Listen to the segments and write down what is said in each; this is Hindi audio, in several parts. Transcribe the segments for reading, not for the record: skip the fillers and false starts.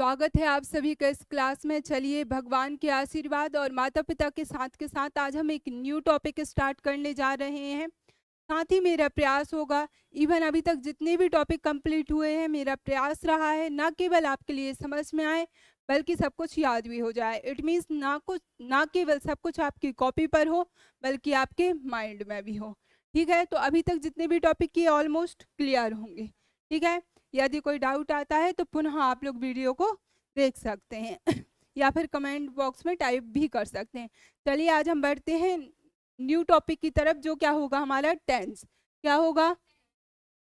स्वागत है आप सभी का इस क्लास में। चलिए भगवान के आशीर्वाद और माता पिता के साथ आज हम एक न्यू टॉपिक स्टार्ट करने जा रहे हैं। साथ ही मेरा प्रयास होगा, इवन अभी तक जितने भी टॉपिक कंप्लीट हुए हैं, मेरा प्रयास रहा है ना केवल आपके लिए समझ में आए बल्कि सब कुछ याद भी हो जाए। इट मीन्स ना केवल सब कुछ आपकी कॉपी पर हो बल्कि आपके माइंड में भी हो। ठीक है, तो अभी तक जितने भी टॉपिक किए ऑलमोस्ट क्लियर होंगे। ठीक है, यदि कोई डाउट आता है तो पुनः आप लोग वीडियो को देख सकते हैं या फिर कमेंट बॉक्स में टाइप भी कर सकते हैं। चलिए आज हम बढ़ते हैं न्यू टॉपिक की तरफ, जो क्या होगा हमारा टेंस। क्या होगा,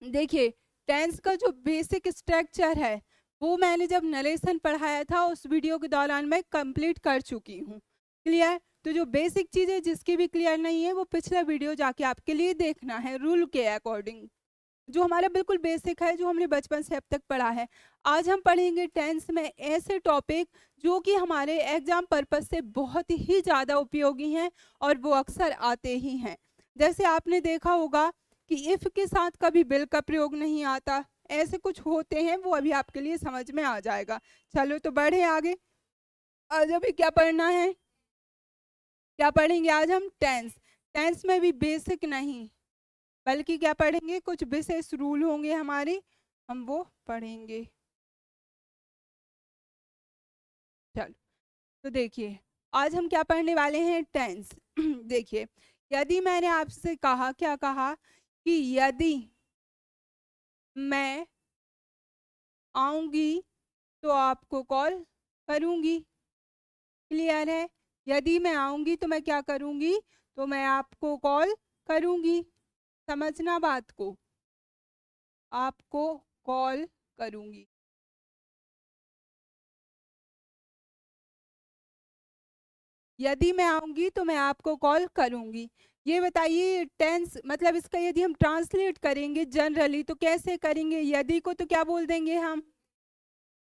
देखिए टेंस का जो बेसिक स्ट्रक्चर है वो मैंने जब नरेशन पढ़ाया था उस वीडियो के दौरान मैं कंप्लीट कर चुकी हूँ। क्लियर? तो जो बेसिक चीज़ें जिसकी भी क्लियर नहीं है वो पिछला वीडियो जाके आपके लिए देखना है रूल के अकॉर्डिंग, जो हमारा बिल्कुल बेसिक है, जो हमने बचपन से अब तक पढ़ा है। आज हम पढ़ेंगे टेंस में ऐसे टॉपिक जो कि हमारे एग्जाम पर्पस से बहुत ही ज़्यादा उपयोगी हैं और वो अक्सर आते ही हैं। जैसे आपने देखा होगा कि इफ़ के साथ कभी बिल का प्रयोग नहीं आता, ऐसे कुछ होते हैं, वो अभी आपके लिए समझ में आ जाएगा। चलो तो बढ़े आगे। आज अभी क्या पढ़ना है, क्या पढ़ेंगे आज हम? टेंस। टेंस में भी बेसिक नहीं बल्कि क्या पढ़ेंगे, कुछ विशेष रूल होंगे हमारे, हम वो पढ़ेंगे। चलो तो देखिए आज हम क्या पढ़ने वाले हैं, टेंस। देखिए, यदि मैंने आपसे कहा, क्या कहा कि यदि मैं आऊंगी तो आपको कॉल करूंगी। क्लियर है? यदि मैं आऊंगी तो मैं क्या करूंगी, तो मैं आपको कॉल करूंगी। समझना बात को, आपको कॉल करूंगी। यदि मैं आऊंगी तो मैं आपको कॉल करूंगी। ये बताइए टेंस मतलब इसका यदि हम ट्रांसलेट करेंगे जनरली तो कैसे करेंगे? यदि को तो क्या बोल देंगे हम?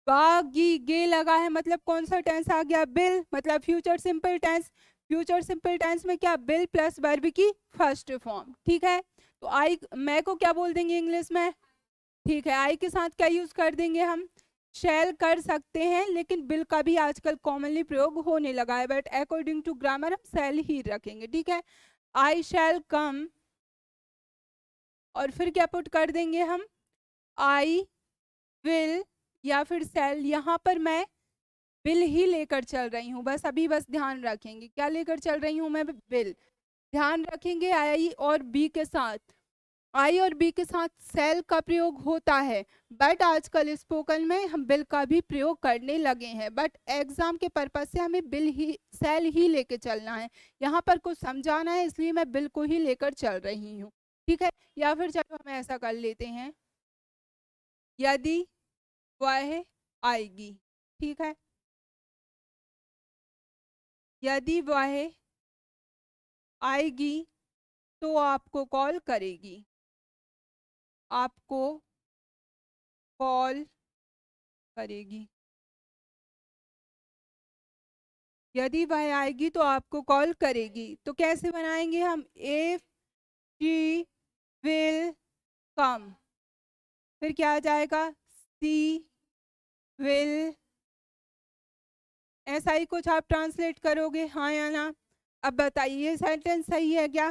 बागी गे लगा है मतलब कौन सा टेंस आ गया? बिल, मतलब future simple tense. Future simple tense में क्या, बिल प्लस वर्ब की फर्स्ट फॉर्म। ठीक है, तो आई मैं को क्या बोल देंगे इंग्लिश में? ठीक है, आई के साथ क्या यूज कर देंगे हम? शैल कर सकते हैं, लेकिन बिल का भी आजकल कॉमनली प्रयोग होने लगा है, बट अकॉर्डिंग टू ग्रामर हम शैल ही रखेंगे। ठीक है, आई शैल कम और फिर क्या पुट कर देंगे हम? आई विल या फिर शैल। यहाँ पर मैं विल ही लेकर चल रही हूँ, बस ध्यान रखेंगे क्या लेकर चल रही हूँ मैं? विल। ध्यान रखेंगे आई और बी के साथ, आई और बी के साथ सेल का प्रयोग होता है, बट आजकल स्पोकन में हम बिल का भी प्रयोग करने लगे हैं, बट एग्जाम के पर्पज से हमें बिल ही सेल ही लेके चलना है। यहाँ पर कुछ समझाना है इसलिए मैं बिल को ही लेकर चल रही हूँ। ठीक है, या फिर चलो हम ऐसा कर लेते हैं, यदि वह आएगी। ठीक है, यदि वह आएगी तो आपको कॉल करेगी, आपको कॉल करेगी। यदि वह आएगी तो आपको कॉल करेगी, तो कैसे बनाएंगे हम? इफ शी विल कम, फिर क्या आ जाएगा? सी विल। ऐसा ही कुछ आप ट्रांसलेट करोगे, हाँ या ना? अब बताइए ये सेंटेंस सही है क्या?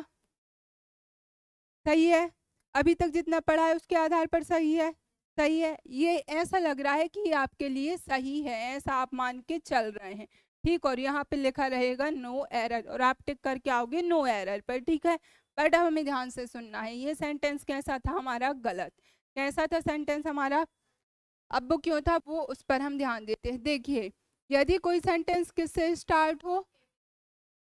सही है? अभी तक जितना पढ़ा है उसके आधार पर सही है? सही है, ये ऐसा लग रहा है कि ये आपके लिए सही है, ऐसा आप मान के चल रहे हैं। ठीक, और यहाँ पे लिखा रहेगा नो एरर और आप टिक करके आओगे नो एरर पर। ठीक है, बट अब हमें ध्यान से सुनना है। ये सेंटेंस कैसा था हमारा? गलत। कैसा था सेंटेंस हमारा? अब वो क्यों था वो उस पर हम ध्यान देते हैं। देखिए, यदि कोई सेंटेंस किससे स्टार्ट हो,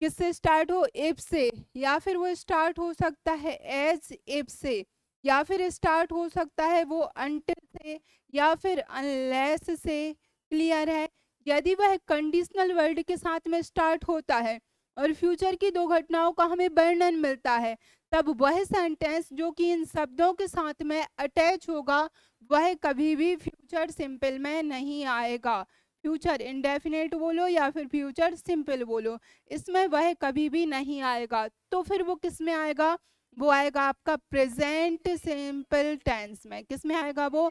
किससे स्टार्ट हो? इफ से, या फिर वो स्टार्ट हो सकता है एज इफ से, या फिर स्टार्ट हो सकता है वो अनटिल से, या फिर अनलेस से। क्लियर है? यदि वह कंडीशनल वर्ड के साथ में स्टार्ट होता है और फ्यूचर की दो घटनाओं का हमें वर्णन मिलता है, तब वह सेंटेंस जो कि इन शब्दों के साथ में अटैच होगा वह कभी भी फ्यूचर सिंपल में नहीं आएगा। फ्यूचर इंडेफिनेट बोलो या फिर फ्यूचर सिंपल बोलो, इसमें वह कभी भी नहीं आएगा। तो फिर वो किस में आएगा? वो आएगा आपका प्रेजेंट सिंपल टेंस में। किस में आएगा वो?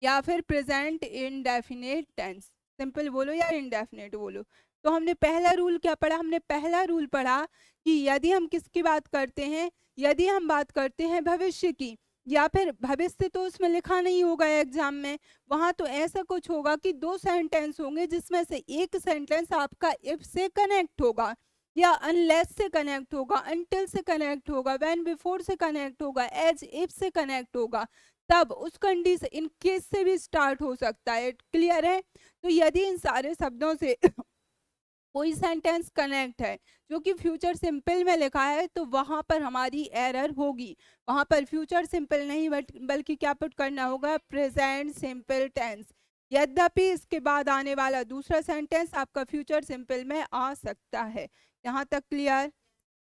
या फिर प्रेजेंट इंडेफिनिट टेंस। सिंपल बोलो या इंडेफिनिट बोलो। तो हमने पहला रूल क्या पढ़ा? हमने पहला रूल पढ़ा कि यदि हम किसकी बात करते हैं, यदि हम बात करते हैं भविष्य की, या फिर भविष्य तो उसमें लिखा नहीं होगा एग्जाम में, वहां तो ऐसा कुछ होगा कि दो सेंटेंस होंगे जिसमें से एक सेंटेंस आपका इफ से कनेक्ट होगा, या अनलेस से कनेक्ट होगा, अनटिल से कनेक्ट होगा, व्हेन बिफोर से कनेक्ट होगा, एज इफ से कनेक्ट होगा, तब उस कंडीशन इन केस से भी स्टार्ट हो सकता है। क्लियर है? तो यदि इन सारे शब्दों से कोई सेंटेंस कनेक्ट है जो कि फ्यूचर सिंपल में लिखा है, तो वहां पर हमारी एरर होगी। वहां पर फ्यूचर सिंपल नहीं बल्कि क्या पुट करना होगा? Present simple tense. यद्यपि इसके बाद आने वाला दूसरा सेंटेंस आपका फ्यूचर सिंपल में आ सकता है। यहाँ तक क्लियर?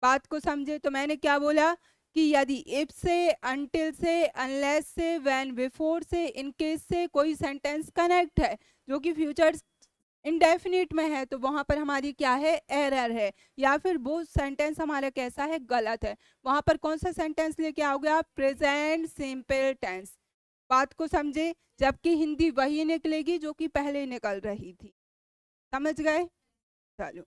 बात को समझे? तो मैंने क्या बोला कि यदि इफ से, अनटिल से, अनलेस से, व्हेन, बिफोर से, इन केस से कोई सेंटेंस कनेक्ट है जो कि फ्यूचर इंडेफिनिट में है, तो वहां पर हमारी क्या है? एरर है, या फिर वो सेंटेंस हमारा कैसा है? गलत है। वहां पर कौन सा सेंटेंस लेके आओगे आप? Present simple tense. बात को समझे? जबकि हिंदी वही निकलेगी जो कि पहले निकल रही थी। समझ गए? चलो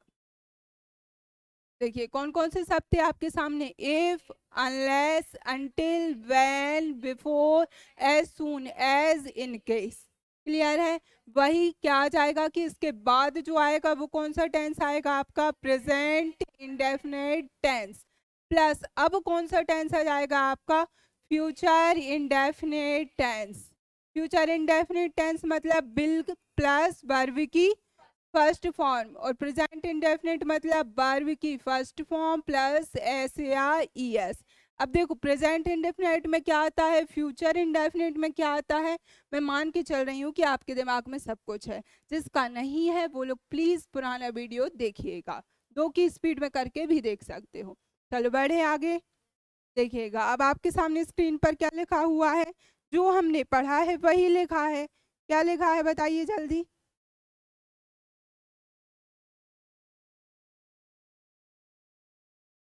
देखिए कौन कौन से शब्द थे आपके सामने? If, unless, until, when, before, as soon as, in case. Clear है? वही क्या आ जाएगा कि इसके बाद जो आएगा वो कौन सा टेंस आएगा? आपका प्रेजेंट इंडेफिनिट टेंस। प्लस अब कौन सा टेंस आ जाएगा? आपका future indefinite tense. Future indefinite tense मतलब बिल प्लस वर्ब की फर्स्ट फॉर्म, और प्रेजेंट इंडेफिनिट मतलब वर्ब की फर्स्ट फॉर्म प्लस एस या ई एस। अब देखो प्रेजेंट इंडेफिनिट में क्या आता है, फ्यूचर इंडेफिनिट में क्या आता है। मैं मान के चल रही हूँ कि आपके दिमाग में सब कुछ है। जिसका नहीं है वो लोग प्लीज पुराना वीडियो देखिएगा, 2 की स्पीड में करके भी देख सकते हो। चलो बढ़े आगे। देखिएगा अब आपके सामने स्क्रीन पर क्या लिखा हुआ है? जो हमने पढ़ा है वही लिखा है। क्या लिखा है बताइए जल्दी।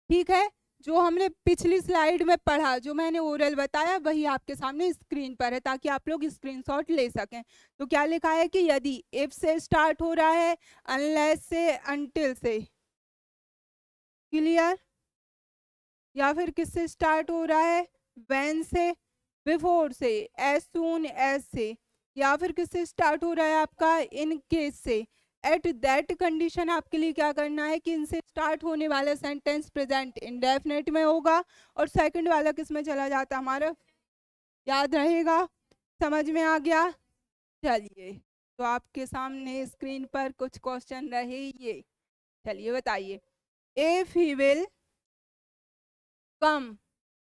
ठीक है, जो हमने पिछली स्लाइड में पढ़ा, जो मैंने ओरल बताया वही आपके सामने स्क्रीन पर है, ताकि आप लोग स्क्रीनशॉट ले सकें। तो क्या लिखा है कि यदि इफ से स्टार्ट हो रहा है, अनलेस से, अनटिल से। क्लियर? या फिर किससे स्टार्ट हो रहा है? व्हेन से, बिफोर से, एज सून एज से। या फिर किससे स्टार्ट हो रहा है आपका? इन केस से। एट दैट कंडीशन आपके लिए क्या करना है कि इनसे स्टार्ट होने वाला सेंटेंस प्रेजेंट इंडेफिनिट में होगा, और सेकंड वाला किस में चला जाता है हमारा? याद रहेगा? समझ में आ गया? चलिए तो आपके सामने स्क्रीन पर कुछ क्वेश्चन रहे ये। चलिए बताइए। If he will come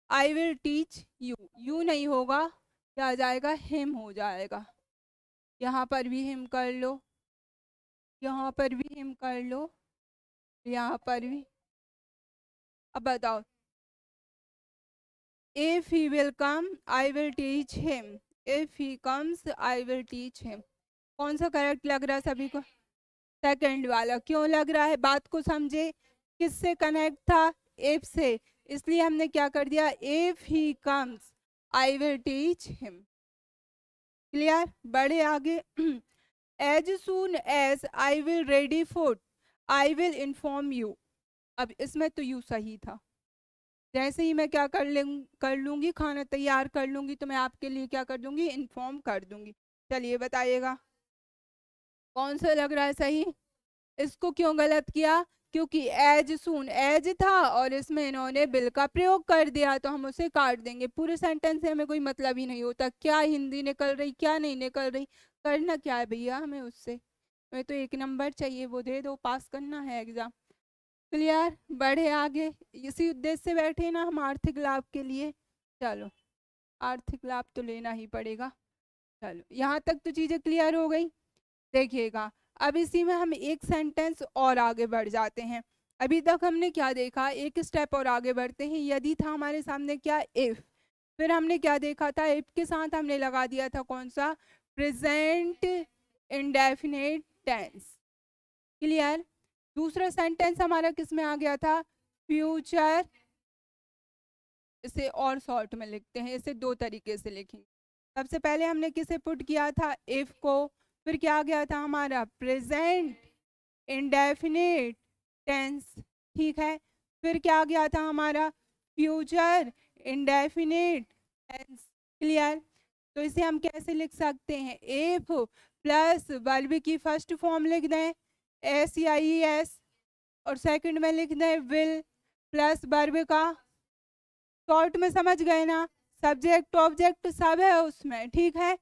I will teach you. You नहीं होगा, क्या आ जाएगा? हिम हो जाएगा। यहाँ पर भी हिम कर लो, यहाँ पर भी हिम कर लो, यहाँ पर भी। अब बताओ। If he will come I will teach him, if he comes I will teach him. कौन सा करेक्ट लग रहा है सभी को? सेकंड वाला। क्यों लग रहा है? बात को समझे। किससे कनेक्ट था? इफ से। इसलिए हमने क्या कर दिया? If he comes I will teach him. Clear? बढ़े आगे। As soon as I will ready food I will inform you. अब इसमें तो यू सही था। जैसे ही मैं क्या कर लूंगी, खाना तैयार कर लूंगी, तो मैं आपके लिए क्या कर दूंगी? इन्फॉर्म कर दूंगी। चलिए बताइएगा कौन सा लग रहा है सही। इसको क्यों गलत किया? क्योंकि एज सून एज था और इसमें इन्होंने बिल का प्रयोग कर दिया, तो हम उसे काट देंगे। पूरे सेंटेंस से हमें कोई मतलब ही नहीं होता क्या हिंदी निकल रही क्या नहीं निकल रही। करना क्या है भैया हमें उससे? हमें तो 1 नंबर चाहिए, वो दे दो, पास करना है एग्जाम। क्लियर? बढ़े आगे। इसी उद्देश्य से बैठे ना हम, आर्थिक लाभ के लिए। चलो आर्थिक लाभ तो लेना ही पड़ेगा। चलो यहाँ तक तो चीजें क्लियर हो गई। देखिएगा अब इसी में हम एक सेंटेंस और आगे बढ़ जाते हैं। अभी तक हमने क्या देखा? एक स्टेप और आगे बढ़ते हैं। यदि था हमारे सामने क्या? इफ। फिर हमने क्या देखा था? इफ के साथ हमने लगा दिया था कौन सा? Present indefinite tense. क्लियर? दूसरा सेंटेंस हमारा किस में आ गया था? फ्यूचर। इसे और शॉर्ट में लिखते हैं, इसे 2 तरीके से लिखेंगे। सबसे पहले हमने किसे पुट किया था, इफ को, फिर क्या गया था हमारा प्रेजेंट इंडेफिनिट टेंस, ठीक है, फिर क्या गया था हमारा फ्यूचर इंडेफिनिट टेंस, क्लियर। तो इसे हम कैसे लिख सकते हैं, इफ प्लस वर्ब की फर्स्ट फॉर्म लिख दें SEIES, और सेकंड में लिख दें विल प्लस वर्ब का, शॉर्ट में समझ गए ना, सब्जेक्ट ऑब्जेक्ट सब है उसमें, ठीक है,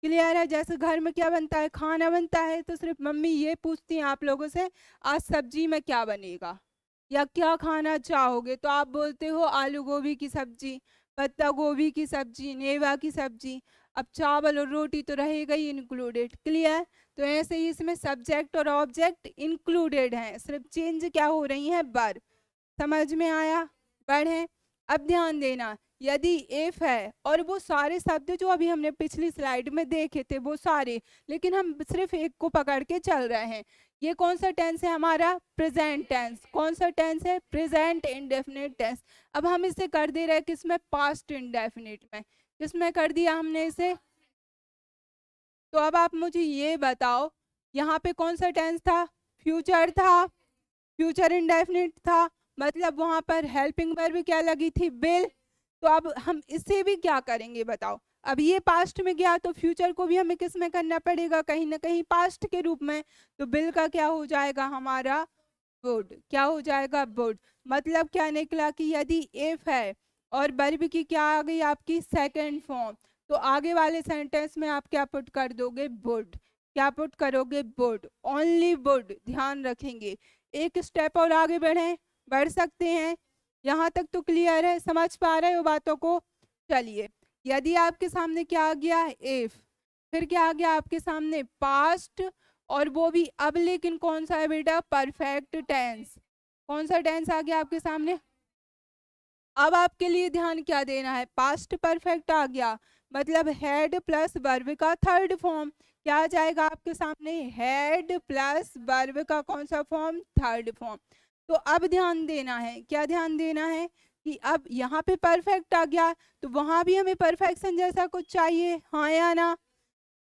क्लियर है। जैसे घर में क्या बनता है, खाना बनता है, तो सिर्फ मम्मी ये पूछती हैं आप लोगों से आज सब्जी में क्या बनेगा या क्या खाना चाहोगे, तो आप बोलते हो आलू गोभी की सब्जी, पत्ता गोभी की सब्जी, नेवा की सब्जी। अब चावल और रोटी तो रहेगा ही इंक्लूडेड, क्लियर। तो ऐसे ही इसमें सब्जेक्ट और ऑब्जेक्ट इंक्लूडेड हैं, सिर्फ चेंज क्या हो रही है, वर्ब। समझ में आया, बढ़े। अब ध्यान देना, यदि इफ है और वो सारे शब्द जो अभी हमने पिछली स्लाइड में देखे थे वो सारे, लेकिन हम सिर्फ एक को पकड़ के चल रहे हैं, ये कौन सा टेंस है हमारा, प्रेजेंट टेंस। कौन सा टेंस है, प्रेजेंट इंडेफिनिट टेंस। अब हम इसे कर दे रहे हैं किसमें, पास्ट इंडेफिनिट में, किसमें कर दिया हमने इसे। तो अब आप मुझे ये बताओ यहाँ पे कौन सा टेंस था, फ्यूचर था, फ्यूचर इंडेफिनिट था, मतलब वहां पर हेल्पिंग वर्ब क्या लगी थी, विल। तो अब हम इससे भी क्या करेंगे बताओ, अब ये पास्ट में गया तो फ्यूचर को भी हमें किस में करना पड़ेगा, कहीं ना कहीं पास्ट के रूप में। तो बिल का क्या हो जाएगा हमारा, वुड, क्या हो जाएगा, वुड। मतलब क्या निकला कि यदि इफ है और वर्ब की क्या आ गई आपकी सेकंड फॉर्म, तो आगे वाले सेंटेंस में आप क्या पुट कर दोगे, वुड। क्या पुट करोगे, वुड, ओनली वुड, ध्यान रखेंगे। एक स्टेप और आगे बढ़ सकते हैं, यहाँ तक तो क्लियर है, समझ पा रहे हो बातों को। चलिए, यदि आपके सामने क्या आ गया, इफ, फिर क्या आ गया आपके सामने, पास्ट, और वो भी अब लेकिन कौन सा है बेटा, परफेक्ट टेंस। कौन सा टेंस आ गया आपके सामने। अब आपके लिए ध्यान क्या देना है, पास्ट परफेक्ट आ गया, मतलब हैड प्लस वर्ब का थर्ड फॉर्म। क्या आ जाएगा आपके सामने, हैड प्लस वर्ब का कौन सा फॉर्म, थर्ड फॉर्म। तो अब ध्यान देना है, क्या ध्यान देना है कि अब यहाँ पे परफेक्ट आ गया, तो वहां भी हमें परफेक्शन जैसा कुछ चाहिए, हाँ या ना।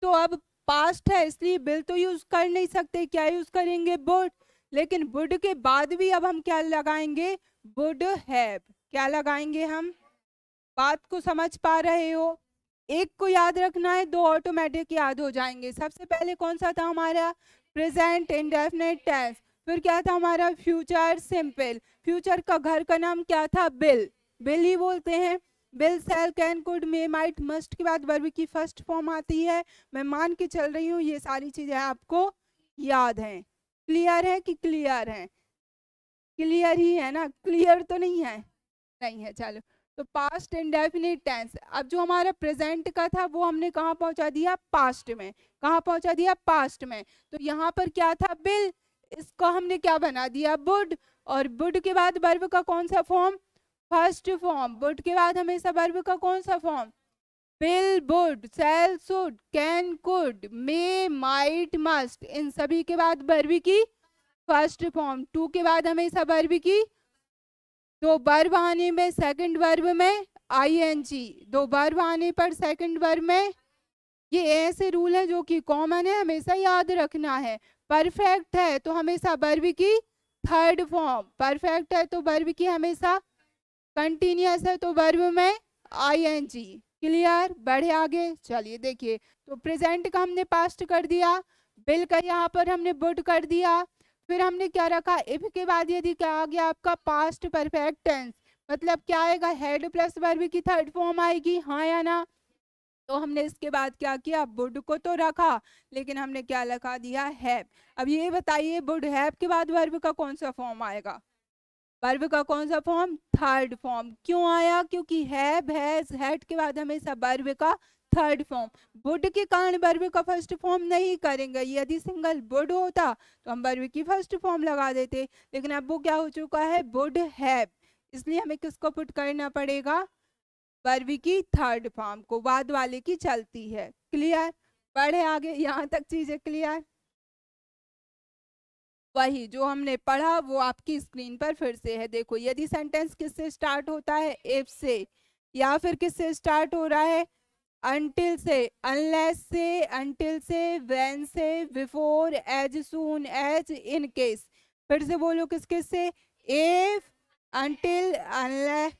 तो अब पास्ट है इसलिए बिल तो यूज कर नहीं सकते, क्या यूज करेंगे, वुड। लेकिन वुड के बाद भी अब हम क्या लगाएंगे, वुड हैव। क्या लगाएंगे हम, बात को समझ पा रहे हो। एक को याद रखना है, दो ऑटोमेटिक याद हो जाएंगे। सबसे पहले कौन सा था हमारा, प्रेजेंट इंडेफिनिट टेंस, फिर क्या था हमारा, फ्यूचर सिंपल। फ्यूचर का घर का नाम क्या था, बिल, बिल ही बोलते हैं। Will, shall, can, could, may, might, must के बाद वर्ब की फर्स्ट फॉर्म आती है। मैं मान के चल रही हूँ ये सारी चीजें आपको याद हैं, क्लियर है कि क्लियर है, क्लियर ही है ना, क्लियर तो नहीं है, नहीं है, चलो। तो पास्ट इंडेफिनिट टेंस, अब जो हमारा प्रेजेंट का था वो हमने कहाँ पहुंचा दिया, पास्ट में। कहाँ पहुंचा दिया, पास्ट में। तो यहाँ पर क्या था, बिल, इसको हमने क्या बना दिया, वुड, और वुड के बाद वर्ब का कौन सा फॉर्म, फर्स्ट फॉर्म। वुड के बाद हमेशा वर्ब का कौन सा form, will, would, shall, should, can, could, may, might, must, इन सभी के बाद वर्ब की फर्स्ट फॉर्म। टू के बाद हमेशा वर्ब की, दो वर्ब आने में सेकंड वर्ब में आईएनजी, दो वर्ब आने पर सेकंड वर्ब में, ये ऐसे रूल है जो कि कॉमन है, हमेशा याद रखना है। परफेक्ट है तो हमेशा वर्ब की थर्ड फॉर्म, परफेक्ट है तो वर्ब की हमेशा, कंटिन्यूअस है तो वर्ब में आईएनजी, क्लियर। बढ़े आगे, चलिए देखिए, तो प्रेजेंट का हमने पास्ट कर दिया, बिल का यहाँ पर हमने वुड कर दिया, फिर हमने क्या रखा, इफ के बाद यदि क्या आ गया आपका पास्ट परफेक्ट टेंस, मतलब क्या आएगा, हेड प्लस वर्ब की थर्ड फॉर्म आएगी, हाँ या ना। तो हमने इसके बाद क्या किया, वुड को तो रखा लेकिन हमने क्या लगा दिया, हैव। अब ये बताइए वुड हैव के बाद वर्ब का कौन सा फॉर्म आएगा, वर्ब का कौन सा फॉर्म, थर्ड फॉर्म। क्यों आया, क्योंकि हैव, हैज, हैड के बाद हमेशा वर्ब का थर्ड फॉर्म। वुड के कारण वर्ब का फर्स्ट फॉर्म नहीं करेंगे, यदि सिंगल वुड होता तो हम वर्ब की फर्स्ट फॉर्म लगा देते, लेकिन अब वो क्या हो चुका है, वुड हैव, इसलिए हमें किसको पुट करना पड़ेगा, वर्ब की थर्ड फॉर्म को, बाद वाले की चलती है, क्लियर। बढ़े आगे, यहाँ तक चीजें क्लियर। वही जो हमने पढ़ा वो आपकी स्क्रीन पर फिर से है, देखो, यदि सेंटेंस किससे स्टार्ट होता है, इफ से, या फिर किससे स्टार्ट हो रहा है, until से, unless से, until से, when से, before, as soon as, in case। फिर से बोलो किस किस से, if, until, unless।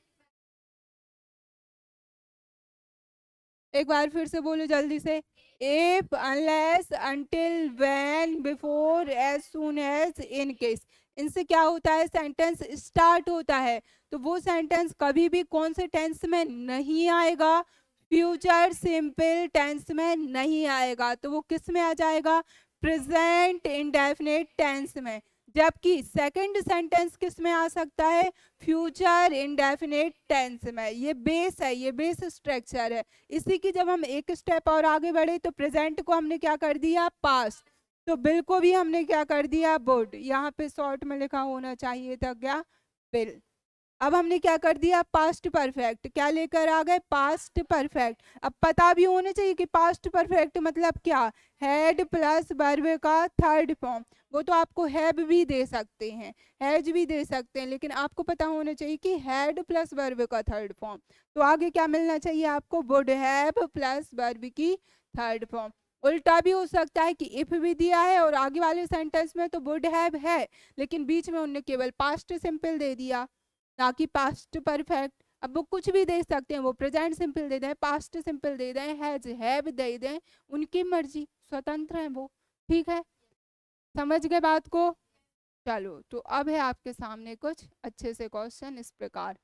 एक बार फिर से बोलो जल्दी से, if, unless, until, when, before, as soon as, in case। इनसे क्या होता है, सेंटेंस स्टार्ट होता है। तो वो सेंटेंस कभी भी कौन से टेंस में नहीं आएगा, फ्यूचर सिंपल टेंस में नहीं आएगा, तो वो किस में आ जाएगा, प्रेजेंट इंडेफिनिट टेंस में। जबकि सेकंड सेंटेंस किस में आ सकता है, फ्यूचर इंडेफिनिट टेंस में। ये बेस है, ये बेस स्ट्रक्चर है। इसी की जब हम एक स्टेप और आगे बढ़े तो प्रेजेंट को हमने क्या कर दिया, पास्ट। तो बिल को भी हमने क्या कर दिया, वुड। यहाँ पे शॉर्ट में लिखा होना चाहिए था क्या, बिल। अब हमने क्या कर दिया, पास्ट परफेक्ट। क्या लेकर आ गए, पास्ट परफेक्ट। अब पता भी होना चाहिए कि पास्ट परफेक्ट मतलब क्या, हैड प्लस वर्ब का थर्ड फॉर्म। वो तो आपको हैव भी दे सकते हैं, हैज भी दे सकते हैं, लेकिन आपको पता होना चाहिए कि हैड प्लस वर्ब का थर्ड फॉर्म। तो आगे क्या मिलना चाहिए आपको, वुड हैव प्लस वर्ब की थर्ड फॉर्म। उल्टा भी हो सकता है कि इफ भी दिया है और आगे वाले सेंटेंस में तो वुड हैव है, लेकिन बीच में उन्होंने केवल पास्ट सिंपल दे दिया, ना कि पास्ट परफेक्ट। अब वो कुछ भी दे सकते हैं, वो प्रेजेंट सिंपल दे दें, पास्ट सिंपल दे दें, हैज हैव दे दें, उनकी मर्जी, स्वतंत्र है वो। ठीक है, समझ गए बात को। चलो, तो अब है आपके सामने कुछ अच्छे से क्वेश्चन इस प्रकार।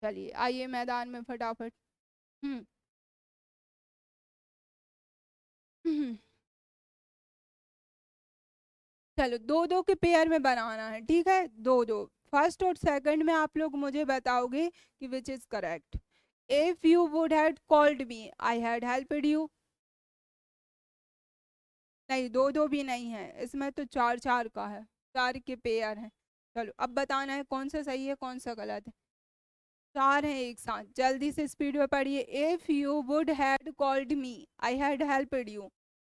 चलिए आइए मैदान में फटाफट। हम्म हम्म, चलो दो दो के पेयर में बनाना है, ठीक है, दो दो। फर्स्ट और सेकंड में आप लोग मुझे बताओगे कि which is correct. If you would had called me I had helped you. नहीं, दो दो भी नहीं है इसमें, तो चार चार का है, चार के पेयर हैं। चलो अब बताना है कौन सा सही है कौन सा गलत है। चार हैं एक साथ, जल्दी से स्पीड में पढ़िए। If you would had called me I had helped you.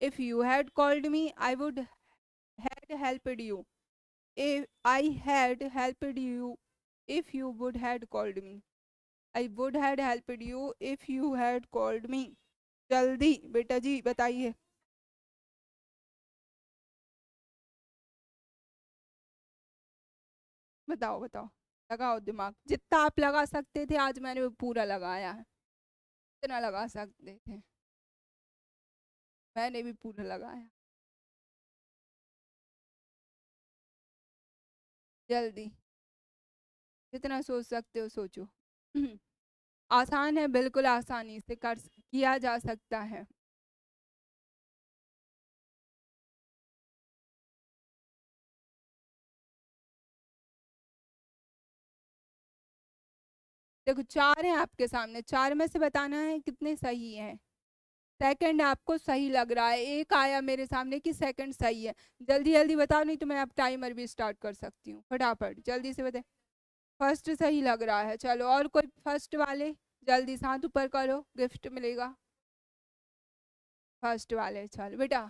If you had called me I would had helped you. If I had helped you if you would had called me. I would had helped you if you had called मी। जल्दी बेटा जी बताइए। बताओ बताओ, लगाओ दिमाग, जितना आप लगा सकते थे आज मैंने वो पूरा लगाया है। जितना लगा सकते थे मैंने भी पूरा लगाया। जल्दी, जितना सोच सकते हो सोचो। आसान है, बिल्कुल आसानी से किया जा सकता है। देखो चार है आपके सामने, चार में से बताना है कितने सही हैं। सेकंड आपको सही लग रहा है, एक आया मेरे सामने कि सेकंड सही है। जल्दी जल्दी बताओ, नहीं तो मैं अब टाइमर भी स्टार्ट कर सकती हूँ, फटाफट जल्दी से बताए। फर्स्ट सही लग रहा है, चलो और कोई फर्स्ट वाले, जल्दी से हाथ ऊपर करो, गिफ्ट मिलेगा। फर्स्ट वाले, चलो बेटा।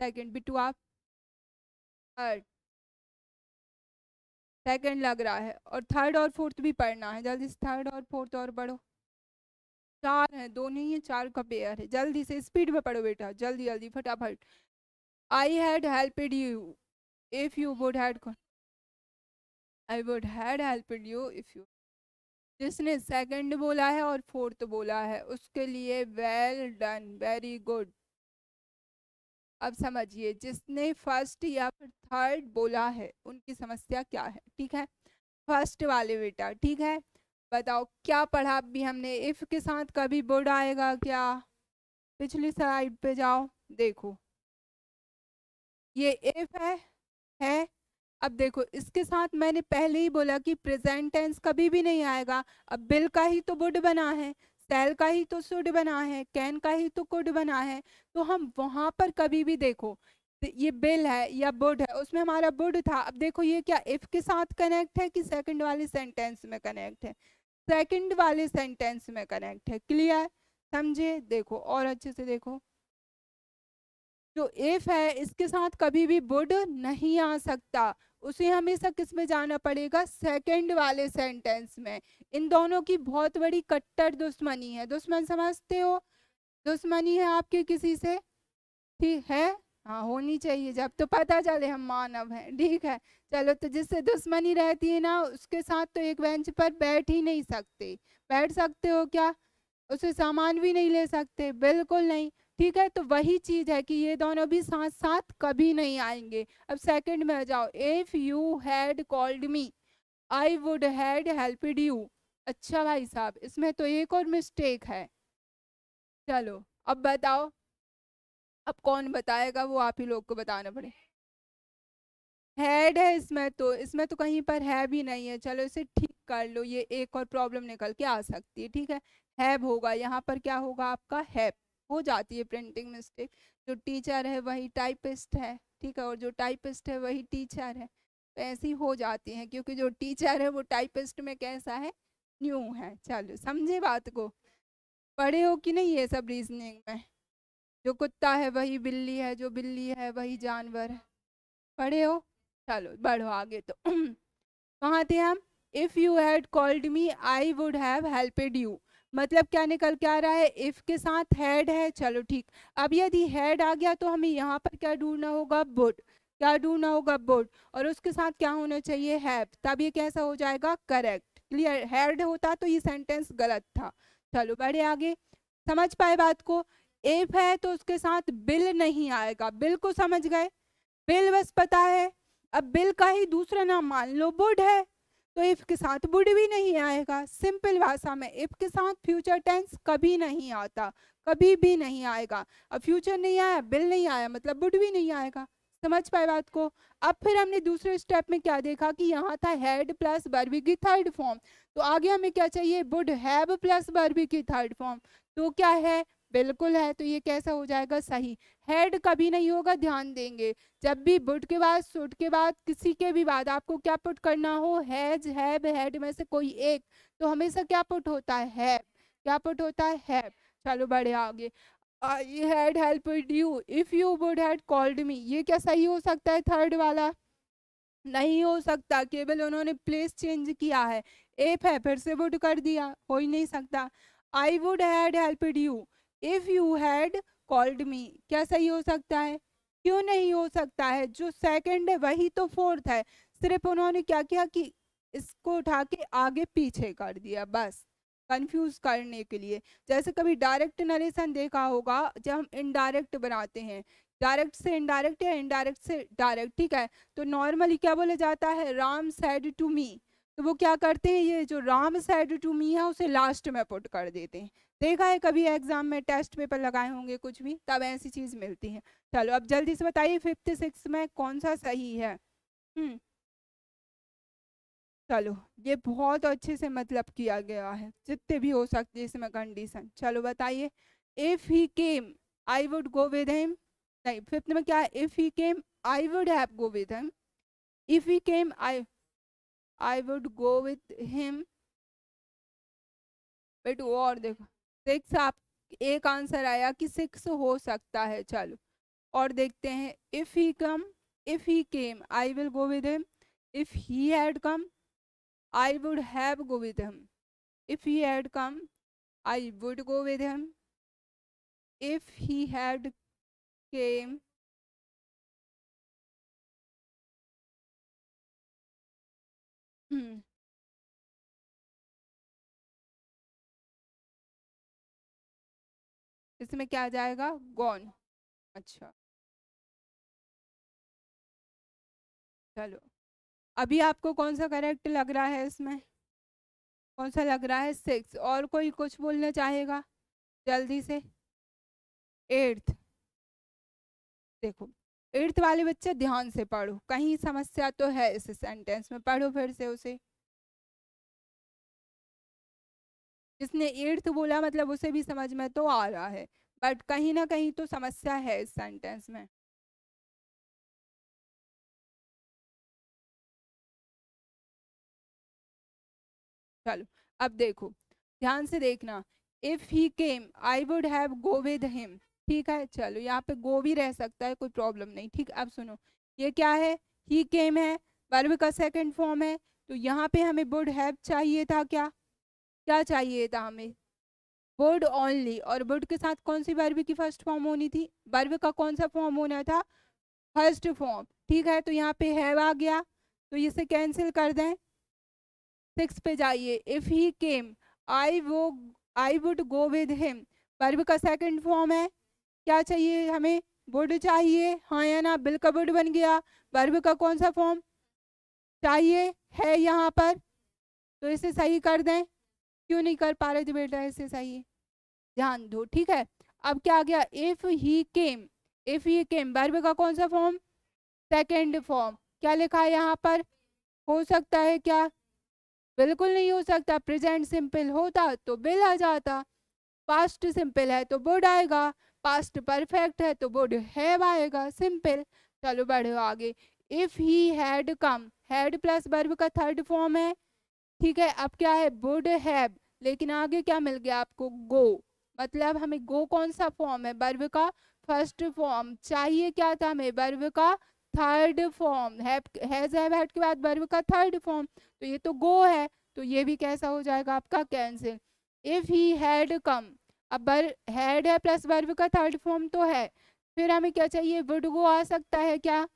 सेकंड बिट्टू आप। थर्ड, सेकंड लग रहा है, और थर्ड और फोर्थ भी पढ़ना है, जल्दी से थर्ड और फोर्थ और पढ़ो। चार है, दो नहीं है, चार का पेयर है, जल्दी से स्पीड में पढ़ो बेटा, जल्दी जल्दी फटाफट। I had helped you if you would had, I would had helped you if you. जिसने सेकंड बोला है और फोर्थ बोला है उसके लिए वेल डन, वेरी गुड। अब समझिए जिसने फर्स्ट या फिर थर्ड बोला है उनकी समस्या क्या है, ठीक है। फर्स्ट वाले बेटा, ठीक है, बताओ क्या पढ़ा अभी हमने, इफ के साथ कभी वुड आएगा क्या। पिछली स्लाइड पे जाओ, देखो ये इफ है। अब देखो इसके साथ मैंने पहले ही बोला कि प्रेजेंट टेंस कभी भी नहीं आएगा। अब बिल का ही तो वुड बना है, सेल का ही तो शुड बना है, कैन का ही तो कुड बना है। तो हम वहां पर कभी भी देखो, ये बिल है या वुड है, उसमें हमारा वुड था। अब देखो ये क्या इफ के साथ कनेक्ट है कि सेकंड वाले सेंटेंस में कनेक्ट है, सेकंड वाले सेंटेंस में कनेक्ट है। क्लियर, समझे, देखो और अच्छे से देखो। जो इफ है इसके साथ कभी भी वुड नहीं आ सकता, उसे हमेशा किस में जाना पड़ेगा, सेकंड वाले सेंटेंस में। इन दोनों की बहुत बड़ी कट्टर दुश्मनी है, दुश्मन समझते हो, दुश्मनी है आपके किसी से, ठीक है, हाँ होनी चाहिए, जब तो पता चले हम मानव हैं, ठीक है। चलो, तो जिससे दुश्मनी रहती है ना उसके साथ तो एक बेंच पर बैठ ही नहीं सकते। बैठ सकते हो क्या, उसे सामान भी नहीं ले सकते, बिल्कुल नहीं। ठीक है, तो वही चीज है कि ये दोनों भी साथ साथ कभी नहीं आएंगे। अब सेकंड में आ जाओ, if you had called me I would had helped you. अच्छा भाई साहब, इसमें तो एक और मिस्टेक है। चलो अब बताओ, अब कौन बताएगा, वो आप ही लोग को बताना पड़े। हैड है इसमें, तो इसमें तो कहीं पर है भी नहीं है। चलो इसे ठीक कर लो, ये एक और प्रॉब्लम निकल के आ सकती है, ठीक है। हैव होगा, यहाँ पर क्या होगा आपका, हैव। हो जाती है प्रिंटिंग मिस्टेक, जो टीचर है वही टाइपिस्ट है, ठीक है, और जो टाइपिस्ट है वही टीचर है, तो ऐसी हो जाती है, क्योंकि जो टीचर है वो टाइपिस्ट में कैसा है, न्यू है। चलो समझे बात को, पढ़े हो कि नहीं ये सब रीजनिंग में, जो कुत्ता है वही बिल्ली है, जो बिल्ली है वही जानवर है, पढ़े हो। चलो बढ़ो आगे, तो कहाँ थे हम, if you had called me I would have helped you. मतलब क्या निकल के आ रहा है, इफ के साथ हैड है, चलो ठीक। अब यदि हैड आ गया तो हमें यहाँ पर क्या ढूंढना होगा, वुड। क्या ढूंढना होगा, वुड, और उसके साथ क्या होना चाहिए, हैव, तब ये कैसा हो जाएगा, करेक्ट। क्लियर, हैड होता तो ये सेंटेंस गलत था। चलो बढ़े आगे, समझ पाए बात को। इफ है तो उसके साथ बिल नहीं आएगा, बिल को समझ गए, बिल बस पता है। अब बिल का ही दूसरा नाम मान लो वुड है, तो इफ के साथ वुड भी नहीं आएगा। सिंपल भाषा में इफ के साथ फ्यूचर टेंस कभी नहीं आता, कभी भी नहीं आएगा। अब फ्यूचर नहीं आया, बिल नहीं आया, मतलब वुड भी नहीं आएगा। समझ पाए बात को। अब फिर हमने दूसरे स्टेप में क्या देखा कि यहाँ था हैड प्लस वर्बी की थर्ड फॉर्म, तो आगे हमें क्या चाहिए, वुड हैव प्लस वर्बी की थर्ड फॉर्म, तो क्या है, बिल्कुल है, तो ये कैसा हो जाएगा, सही। हैड कभी नहीं होगा, ध्यान देंगे, जब भी वुड के बाद, शुड के बाद, किसी के भी बाद आपको क्या पुट करना हो, हैज, हैव, हैड में से कोई एक, तो हमेशा क्या पुट होता है, हैव। क्या पुट होता है, हैव। चलो बढ़े आगे, I had helped you if you would had called मी। ये क्या सही हो सकता है, थर्ड वाला, नहीं हो सकता, केवल उन्होंने प्लेस चेंज किया है, इफ है फिर से वुड कर दिया, हो ही नहीं सकता। I would had helped you if you had called मी, क्या सही हो सकता है, क्यों नहीं हो सकता है, जो सेकंड है वही तो फोर्थ है, सिर्फ उन्होंने क्या किया कि इसको उठा के आगे पीछे कर दिया, बस कंफ्यूज करने के लिए। जैसे कभी डायरेक्ट नरेशन देखा होगा, जब हम इनडायरेक्ट बनाते हैं, डायरेक्ट से इनडायरेक्ट या इनडायरेक्ट से डायरेक्ट, ठीक है, तो नॉर्मली क्या बोला जाता है, राम सैड टू मी, तो वो क्या करते हैं, ये जो राम सैड टू मी है उसे लास्ट में पुट कर देते हैं। देखा है कभी एग्जाम में टेस्ट पेपर लगाए होंगे कुछ भी, तब ऐसी चीज मिलती है। चलो अब जल्दी से बताइए, फिफ्थ सिक्स में कौन सा सही है। हम्म, चलो ये बहुत अच्छे से मतलब किया गया है, जितने भी हो सकते हैं इसमें कंडीशन। चलो बताइए, if he came I would go with him, नहीं फिफ्थ में क्या है, if he came I would have go with him, if he came I would go with him. बेटू और देखो, सिक्स, आप एक आंसर आया कि सिक्स हो सकता है। चलो और देखते हैं, if he come, if he came I will go with him, if he had come I would have go with him, if he had come I would go with him, if he had came। हम्म, इसमें क्या आ जाएगा, gone। अच्छा चलो, अभी आपको कौन सा करेक्ट लग रहा है इसमें, कौन सा लग रहा है, सिक्स, और कोई कुछ बोलना चाहेगा जल्दी से। एट्थ, देखो एट्थ वाले बच्चे ध्यान से पढ़ो, कहीं समस्या तो है इस सेंटेंस में, पढ़ो फिर से उसे। जिसने एट्थ बोला मतलब उसे भी समझ में तो आ रहा है, बट कहीं ना कहीं तो समस्या है इस सेंटेंस में। चलो अब देखो, ध्यान से देखना, if he came I would have go with him, ठीक है, चलो यहाँ पे गो भी रह सकता है, कोई प्रॉब्लम नहीं। ठीक, अब सुनो, ये क्या है, ही केम है, वर्ब का सेकंड फॉर्म है, तो यहाँ पे हमें वुड हैव चाहिए था, क्या क्या चाहिए था हमें, वुड ओनली, और वुड के साथ कौन सी वर्ब की फर्स्ट फॉर्म होनी थी, वर्ब का कौन सा फॉर्म होना था, फर्स्ट फॉर्म। ठीक है, तो यहाँ पे हैव आ गया, तो इसे कैंसिल कर दें। 6 पे जाइए, इफ ही केम, आई वो आई would go with him, verb का सेकंड फॉर्म है, क्या चाहिए हमें, वुड चाहिए, हाँ या ना, बिल का वुड बन गया, वर्ब का कौन सा फॉर्म चाहिए, है यहाँ पर, तो इसे सही कर दें। क्यों नहीं कर पा रहे थे बेटा, इसे सही ध्यान दो। ठीक है, अब क्या आ गया, if he came, if he came verb का कौन सा फॉर्म, सेकंड फॉर्म, क्या लिखा है यहाँ पर, हो सकता है क्या, बिल्कुल नहीं हो सकता, प्रेजेंट सिंपल होता तो बिल आ जाता, पास्ट सिंपल है तो वुड आएगा, पास्ट परफेक्ट है तो वुड हैव आएगा, सिंपल। चलो बढ़ो आगे, if he had come, had plus verb का थर्ड फॉर्म है, ठीक है, अब क्या है, वुड हैव, लेकिन आगे क्या मिल गया आपको, गो, मतलब हमें गो कौन सा फॉर्म है, वर्ब का फर्स्ट फॉर्म चाहिए, क्या था हमें, वर्ब का third form, has have had के बाद वर्ब का थर्ड फॉर्म, तो ये तो गो है, तो ये भी कैसा हो जाएगा आपका, cancel. If he had come, अब हैड है प्लस वर्ब का थर्ड फॉर्म तो है, फिर हमें क्या चाहिए, वुड गो आ सकता है क्या,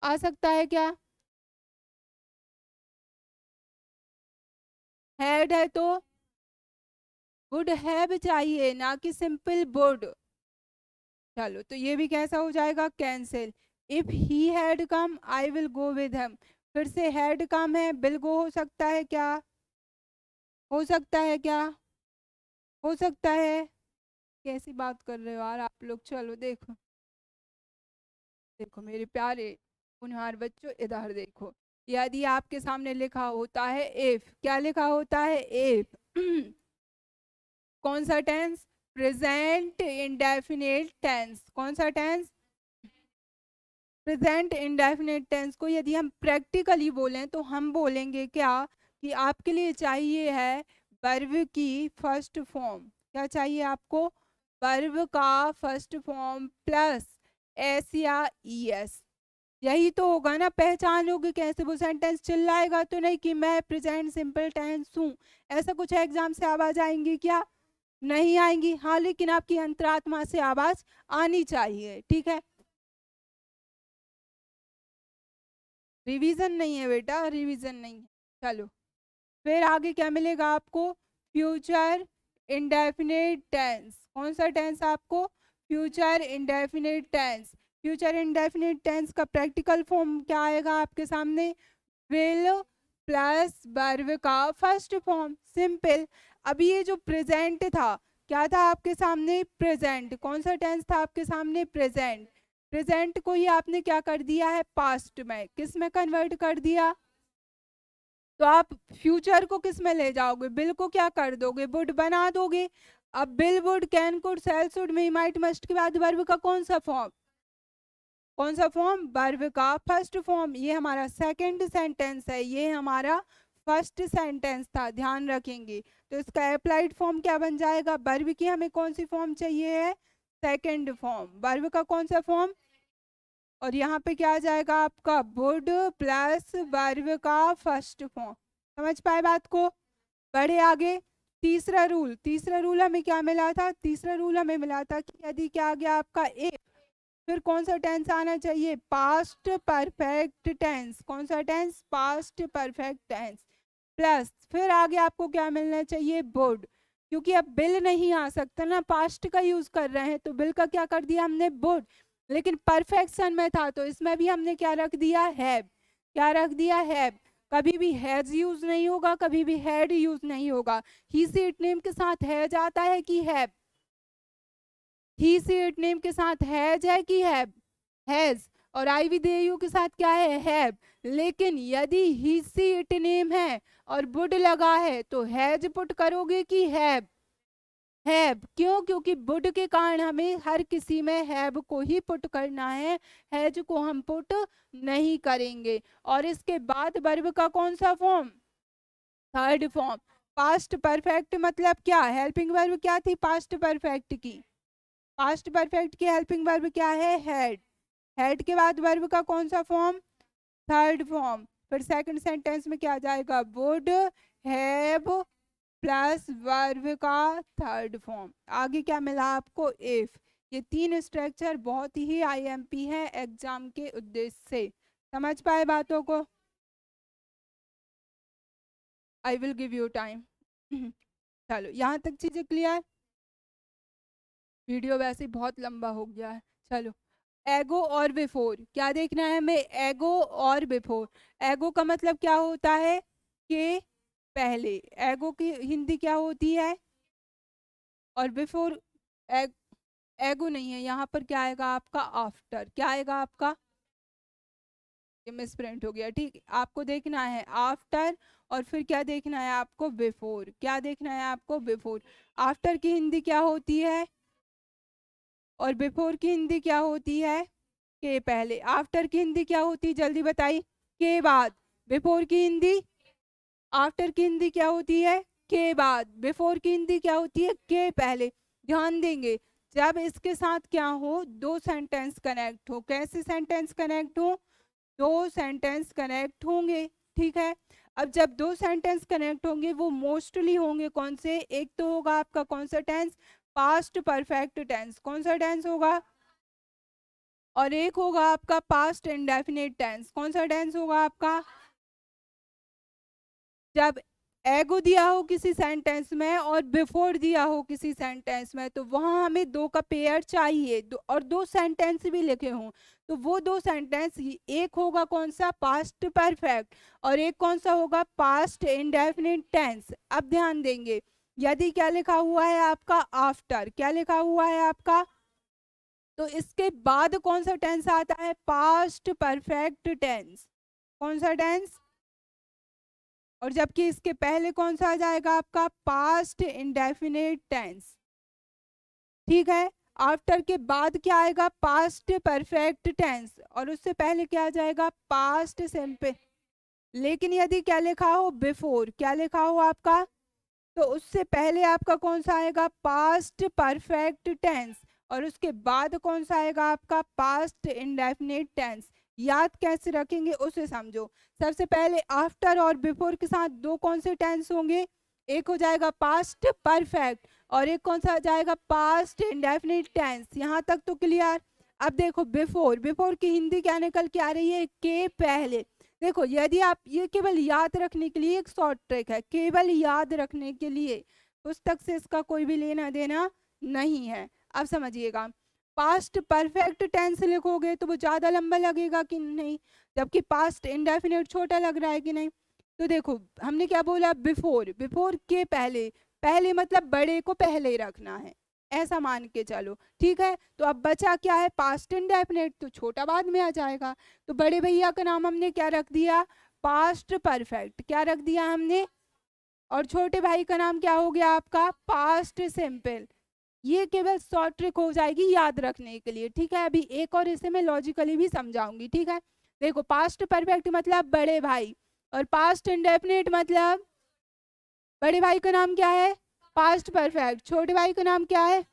आ सकता है क्या, हैड है तो वुड हैव चाहिए, ना कि सिंपल वुड। चलो, तो ये भी कैसा हो जाएगा, cancel. If he had come I will go with him, फिर से हैड कम है, विल गो हो सकता है क्या, हो सकता है क्या, हो सकता है, कैसी बात कर रहे हो यार आप लोग। चलो देखो, देखो मेरे प्यारे उन्हार बच्चों, इधर देखो, यदि आपके सामने लिखा होता है इफ, क्या लिखा होता है, इफ कौन सा टेंस, प्रेजेंट इंडेफिनिट टेंस, कौन सा टेंस, प्रेजेंट इंडेफिनिट टेंस को यदि हम प्रैक्टिकली बोलें तो हम बोलेंगे क्या, कि आपके लिए चाहिए है वर्ब की फर्स्ट फॉर्म, क्या चाहिए आपको, वर्ब का फर्स्ट फॉर्म प्लस एस या ई एस, यही तो होगा ना, पहचान लोगे कैसे, वो सेंटेंस चिल्लाएगा तो नहीं कि मैं प्रेजेंट सिंपल टेंस हूँ, ऐसा कुछ एग्जाम से आवाज आएंगी क्या, नहीं आएंगी, हाँ, लेकिन आपकी अंतरात्मा से आवाज आनी चाहिए। ठीक है, रिवीजन नहीं है बेटा, रिवीजन नहीं है। चलो, फिर आगे क्या मिलेगा आपको, फ्यूचर इंडेफिनिट टेंस, कौन सा टेंस आपको, future indefinite tense, future indefinite tense का प्रैक्टिकल फॉर्म क्या आएगा आपके सामने, विल प्लस वर्ब का फर्स्ट फॉर्म, सिंपल। अभी ये जो प्रेजेंट था, क्या था आपके सामने, प्रेजेंट, कौन सा टेंस था आपके सामने, प्रेजेंट, प्रेजेंट को ही आपने क्या कर दिया है, पास्ट में, किस में कन्वर्ट कर दिया, तो आप फ्यूचर को किस में ले जाओगे, बिल को क्या कर दोगे, वुड बना दोगे। अब will, would, can, could, shall, should, may, might, must के बाद वर्ब का कौन सा फॉर्म, कौन सा फॉर्म, वर्ब का फर्स्ट फॉर्म, ये हमारा सेकंड सेंटेंस है, ये हमारा फर्स्ट सेंटेंस था, ध्यान रखेंगे। तो इसका अप्लाइड फॉर्म क्या बन जाएगा, वर्ब की हमें कौन सी फॉर्म चाहिए है, सेकंड फॉर्म, वर्ब का कौन सा फॉर्म, और यहाँ पे क्या आ जाएगा आपका, वुड प्लस वर्ब का फर्स्ट फॉर्म, समझ पाए बात को, बढ़े आगे। तीसरा रूल, तीसरा रूल हमें क्या मिला था, तीसरा रूल हमें मिला था कि यदि क्या आ गया आपका इफ, फिर कौन सा टेंस आना चाहिए, पास्ट परफेक्ट टेंस, कौन सा tense, past perfect tense, plus फिर आगे आपको क्या मिलना चाहिए, वुड, क्योंकि अब बिल नहीं आ सकता ना, पास्ट का यूज कर रहे हैं, तो बिल का क्या कर दिया हमने, वुड, लेकिन परफेक्शन में था तो इसमें भी हमने क्या रख दिया, हैव, क्या रख दिया, हैव, कभी भी हैज यूज नहीं होगा, कभी भी हैड यूज नहीं होगा, ही से इट नेम के साथ हैज आता है कि हैव, ही से इट नेम के साथ हैज है कि हैज, और आई वी दे यू के साथ क्या है, हैव, लेकिन यदि ही सी इट नेम है और वुड लगा है तो हैज पुट करोगे कि हैव, क्यों, क्योंकि वुड के कारण हमें हर किसी में हैव को ही पुट करना है, हैज को हम पुट नहीं करेंगे। और इसके बाद वर्ब का कौन सा form, third form, past perfect, मतलब क्या, हेल्पिंग वर्ब क्या थी पास्ट परफेक्ट की, पास्ट परफेक्ट की हेल्पिंग वर्ब क्या है? हैड। हैड के बाद वर्ब का कौन सा फॉर्म? Third form. फिर सेकंड सेंटेंस में क्या आ जाएगा? वुड हैव प्लस वर्ब का थर्ड फॉर्म। आगे क्या मिला आपको? इफ। ये तीन स्ट्रक्चर बहुत ही आईएमपी है एग्जाम के उद्देश्य से। समझ पाए बातों को? I will give you time. चलो यहाँ तक चीजें क्लियर? वीडियो वैसे बहुत लंबा हो गया है। चलो, एगो और बिफोर क्या देखना है हमें? एगो और बिफोर। एगो का मतलब क्या होता है? के पहले। एगो की हिंदी क्या होती है? और बिफोर एग, एगो नहीं है यहाँ पर, क्या आएगा आपका? आफ्टर। क्या आएगा आपका? ये मिस प्रिंट हो गया, ठीक। आपको देखना है आफ्टर, और फिर क्या देखना है आपको? बिफोर। क्या देखना है आपको? बिफोर। आफ्टर की हिंदी क्या होती है? और बिफोर की हिंदी क्या होती है? के पहले। आफ्टर की हिंदी क्या होती है? जल्दी बताइए। के बाद। बिफोर की हिंदी? आफ्टर की हिंदी क्या होती है? के बाद। बिफोर की हिंदी क्या होती है? के पहले। ध्यान देंगे, जब इसके साथ क्या हो? दो सेंटेंस कनेक्ट हो। कैसे सेंटेंस कनेक्ट हो? दो सेंटेंस कनेक्ट होंगे, ठीक है। अब जब दो सेंटेंस कनेक्ट होंगे, वो मोस्टली होंगे कौन से? एक तो होगा आपका कौन सा टेंस? Past perfect tense. कौन सा टेंस होगा? और एक होगा आपका पास्ट इंडेफिनिट टेंस। कौन सा टेंस होगा आपका? जब एगो दिया हो किसी सेंटेंस में और बिफोर दिया हो किसी सेंटेंस में, तो वहां हमें दो का पेयर चाहिए, और दो सेंटेंस भी लिखे हों, तो वो दो सेंटेंस, एक होगा कौन सा? पास्ट परफेक्ट, और एक कौन सा होगा? Past indefinite tense. अब ध्यान देंगे, यदि क्या लिखा हुआ है आपका? आफ्टर। क्या लिखा हुआ है आपका? तो इसके बाद कौन सा टेंस आता है? Past perfect tense. कौन सा टेंस? और जबकि इसके पहले कौन सा आ जाएगा आपका? पास्ट इंडेफिनिट टेंस, ठीक है। आफ्टर के बाद क्या आएगा? पास्ट परफेक्ट टेंस, और उससे पहले क्या आ जाएगा? Past simple. लेकिन यदि क्या लिखा हो? बिफोर। क्या लिखा हो आपका? तो उससे पहले आपका कौन सा आएगा? पास्ट परफेक्ट टेंस, और उसके बाद कौन सा आएगा आपका? Past indefinite tense. याद कैसे रखेंगे उसे समझो। सबसे पहले आफ्टर और बिफोर के साथ दो कौन से टेंस होंगे? एक हो जाएगा पास्ट परफेक्ट, और एक कौन सा आ जाएगा? Past indefinite tense. यहाँ तक तो क्लियर? अब देखो बिफोर। बिफोर की हिंदी क्या निकल के आ रही है? के पहले। देखो, यदि आप, ये केवल याद रखने के लिए एक शॉर्ट ट्रिक है, केवल याद रखने के लिए, पुस्तक से इसका कोई भी लेना देना नहीं है। अब समझिएगा, पास्ट परफेक्ट टेंस लिखोगे तो वो ज्यादा लंबा लगेगा कि नहीं, जबकि पास्ट इंडेफिनिट छोटा लग रहा है कि नहीं। तो देखो, हमने क्या बोला? बिफोर। बिफोर के पहले। पहले मतलब बड़े को पहले रखना है, ऐसा मान के चलो, ठीक है। तो अब बचा क्या है? पास्ट इंडेफिनिट, तो छोटा बाद में आ जाएगा। तो बड़े भैया का नाम हमने क्या रख दिया? Past perfect. क्या रख दिया हमने? और छोटे भाई का नाम क्या हो गया आपका? Past simple. ये केवल शॉर्ट ट्रिक हो जाएगी याद रखने के लिए, ठीक है। अभी एक और इसे मैं लॉजिकली भी समझाऊंगी, ठीक है। देखो, पास्ट परफेक्ट मतलब बड़े भाई, और पास्ट इंडेफिनिट मतलब बड़े भाई का नाम क्या है? Past perfect. छोटे भाई का नाम क्या है?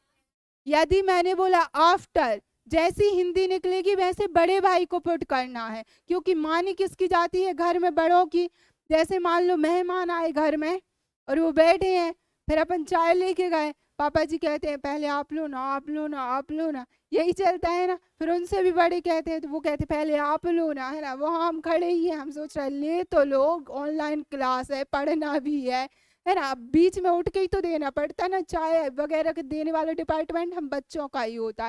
यदि मैंने बोला आफ्टर, जैसी हिंदी निकलेगी वैसे बड़े भाई को पुट करना है, क्योंकि मानी किसकी जाती है घर में? बड़ों की। जैसे मान लो मेहमान आए घर में और वो बैठे हैं, फिर अपन चाय लेके गए, पापा जी कहते हैं पहले आप लो ना, आप लो ना, आप लो ना, यही चलता है ना। फिर उनसे भी बड़े कहते हैं तो वो कहते पहले आप लो ना, है ना। वहाँ हम खड़े ही हैं, हम सोच रहे ले तो लोग, ऑनलाइन क्लास है, पढ़ना भी है ना। बीच में उठ के ही तो देना पड़ता है ना, चाय वगैरह के देने वाला डिपार्टमेंट हम बच्चों का ही होता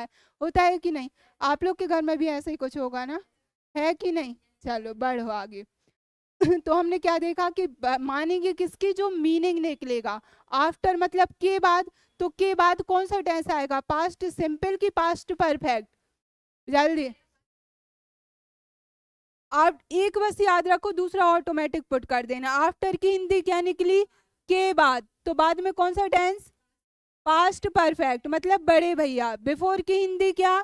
है कि नहीं? आप लोग के घर में भी ऐसे ही कुछ होगा ना, है कि नहीं? चलो बढ़ो आगे। तो हमने क्या देखा कि मानेंगे किसकी? जो मीनिंग निकलेगा। आफ्टर मतलब के बाद, तो के बाद कौन सा टेंस आएगा? पास्ट सिंपल की पास्ट परफेक्ट? जल्दी आप एक बस याद रखो, दूसरा ऑटोमेटिक पुट कर देना। आफ्टर की हिंदी क्या निकली? के बाद। तो बाद में कौन सा टेंस? पास्ट परफेक्ट मतलब बड़े भैया। बिफोर की हिंदी क्या?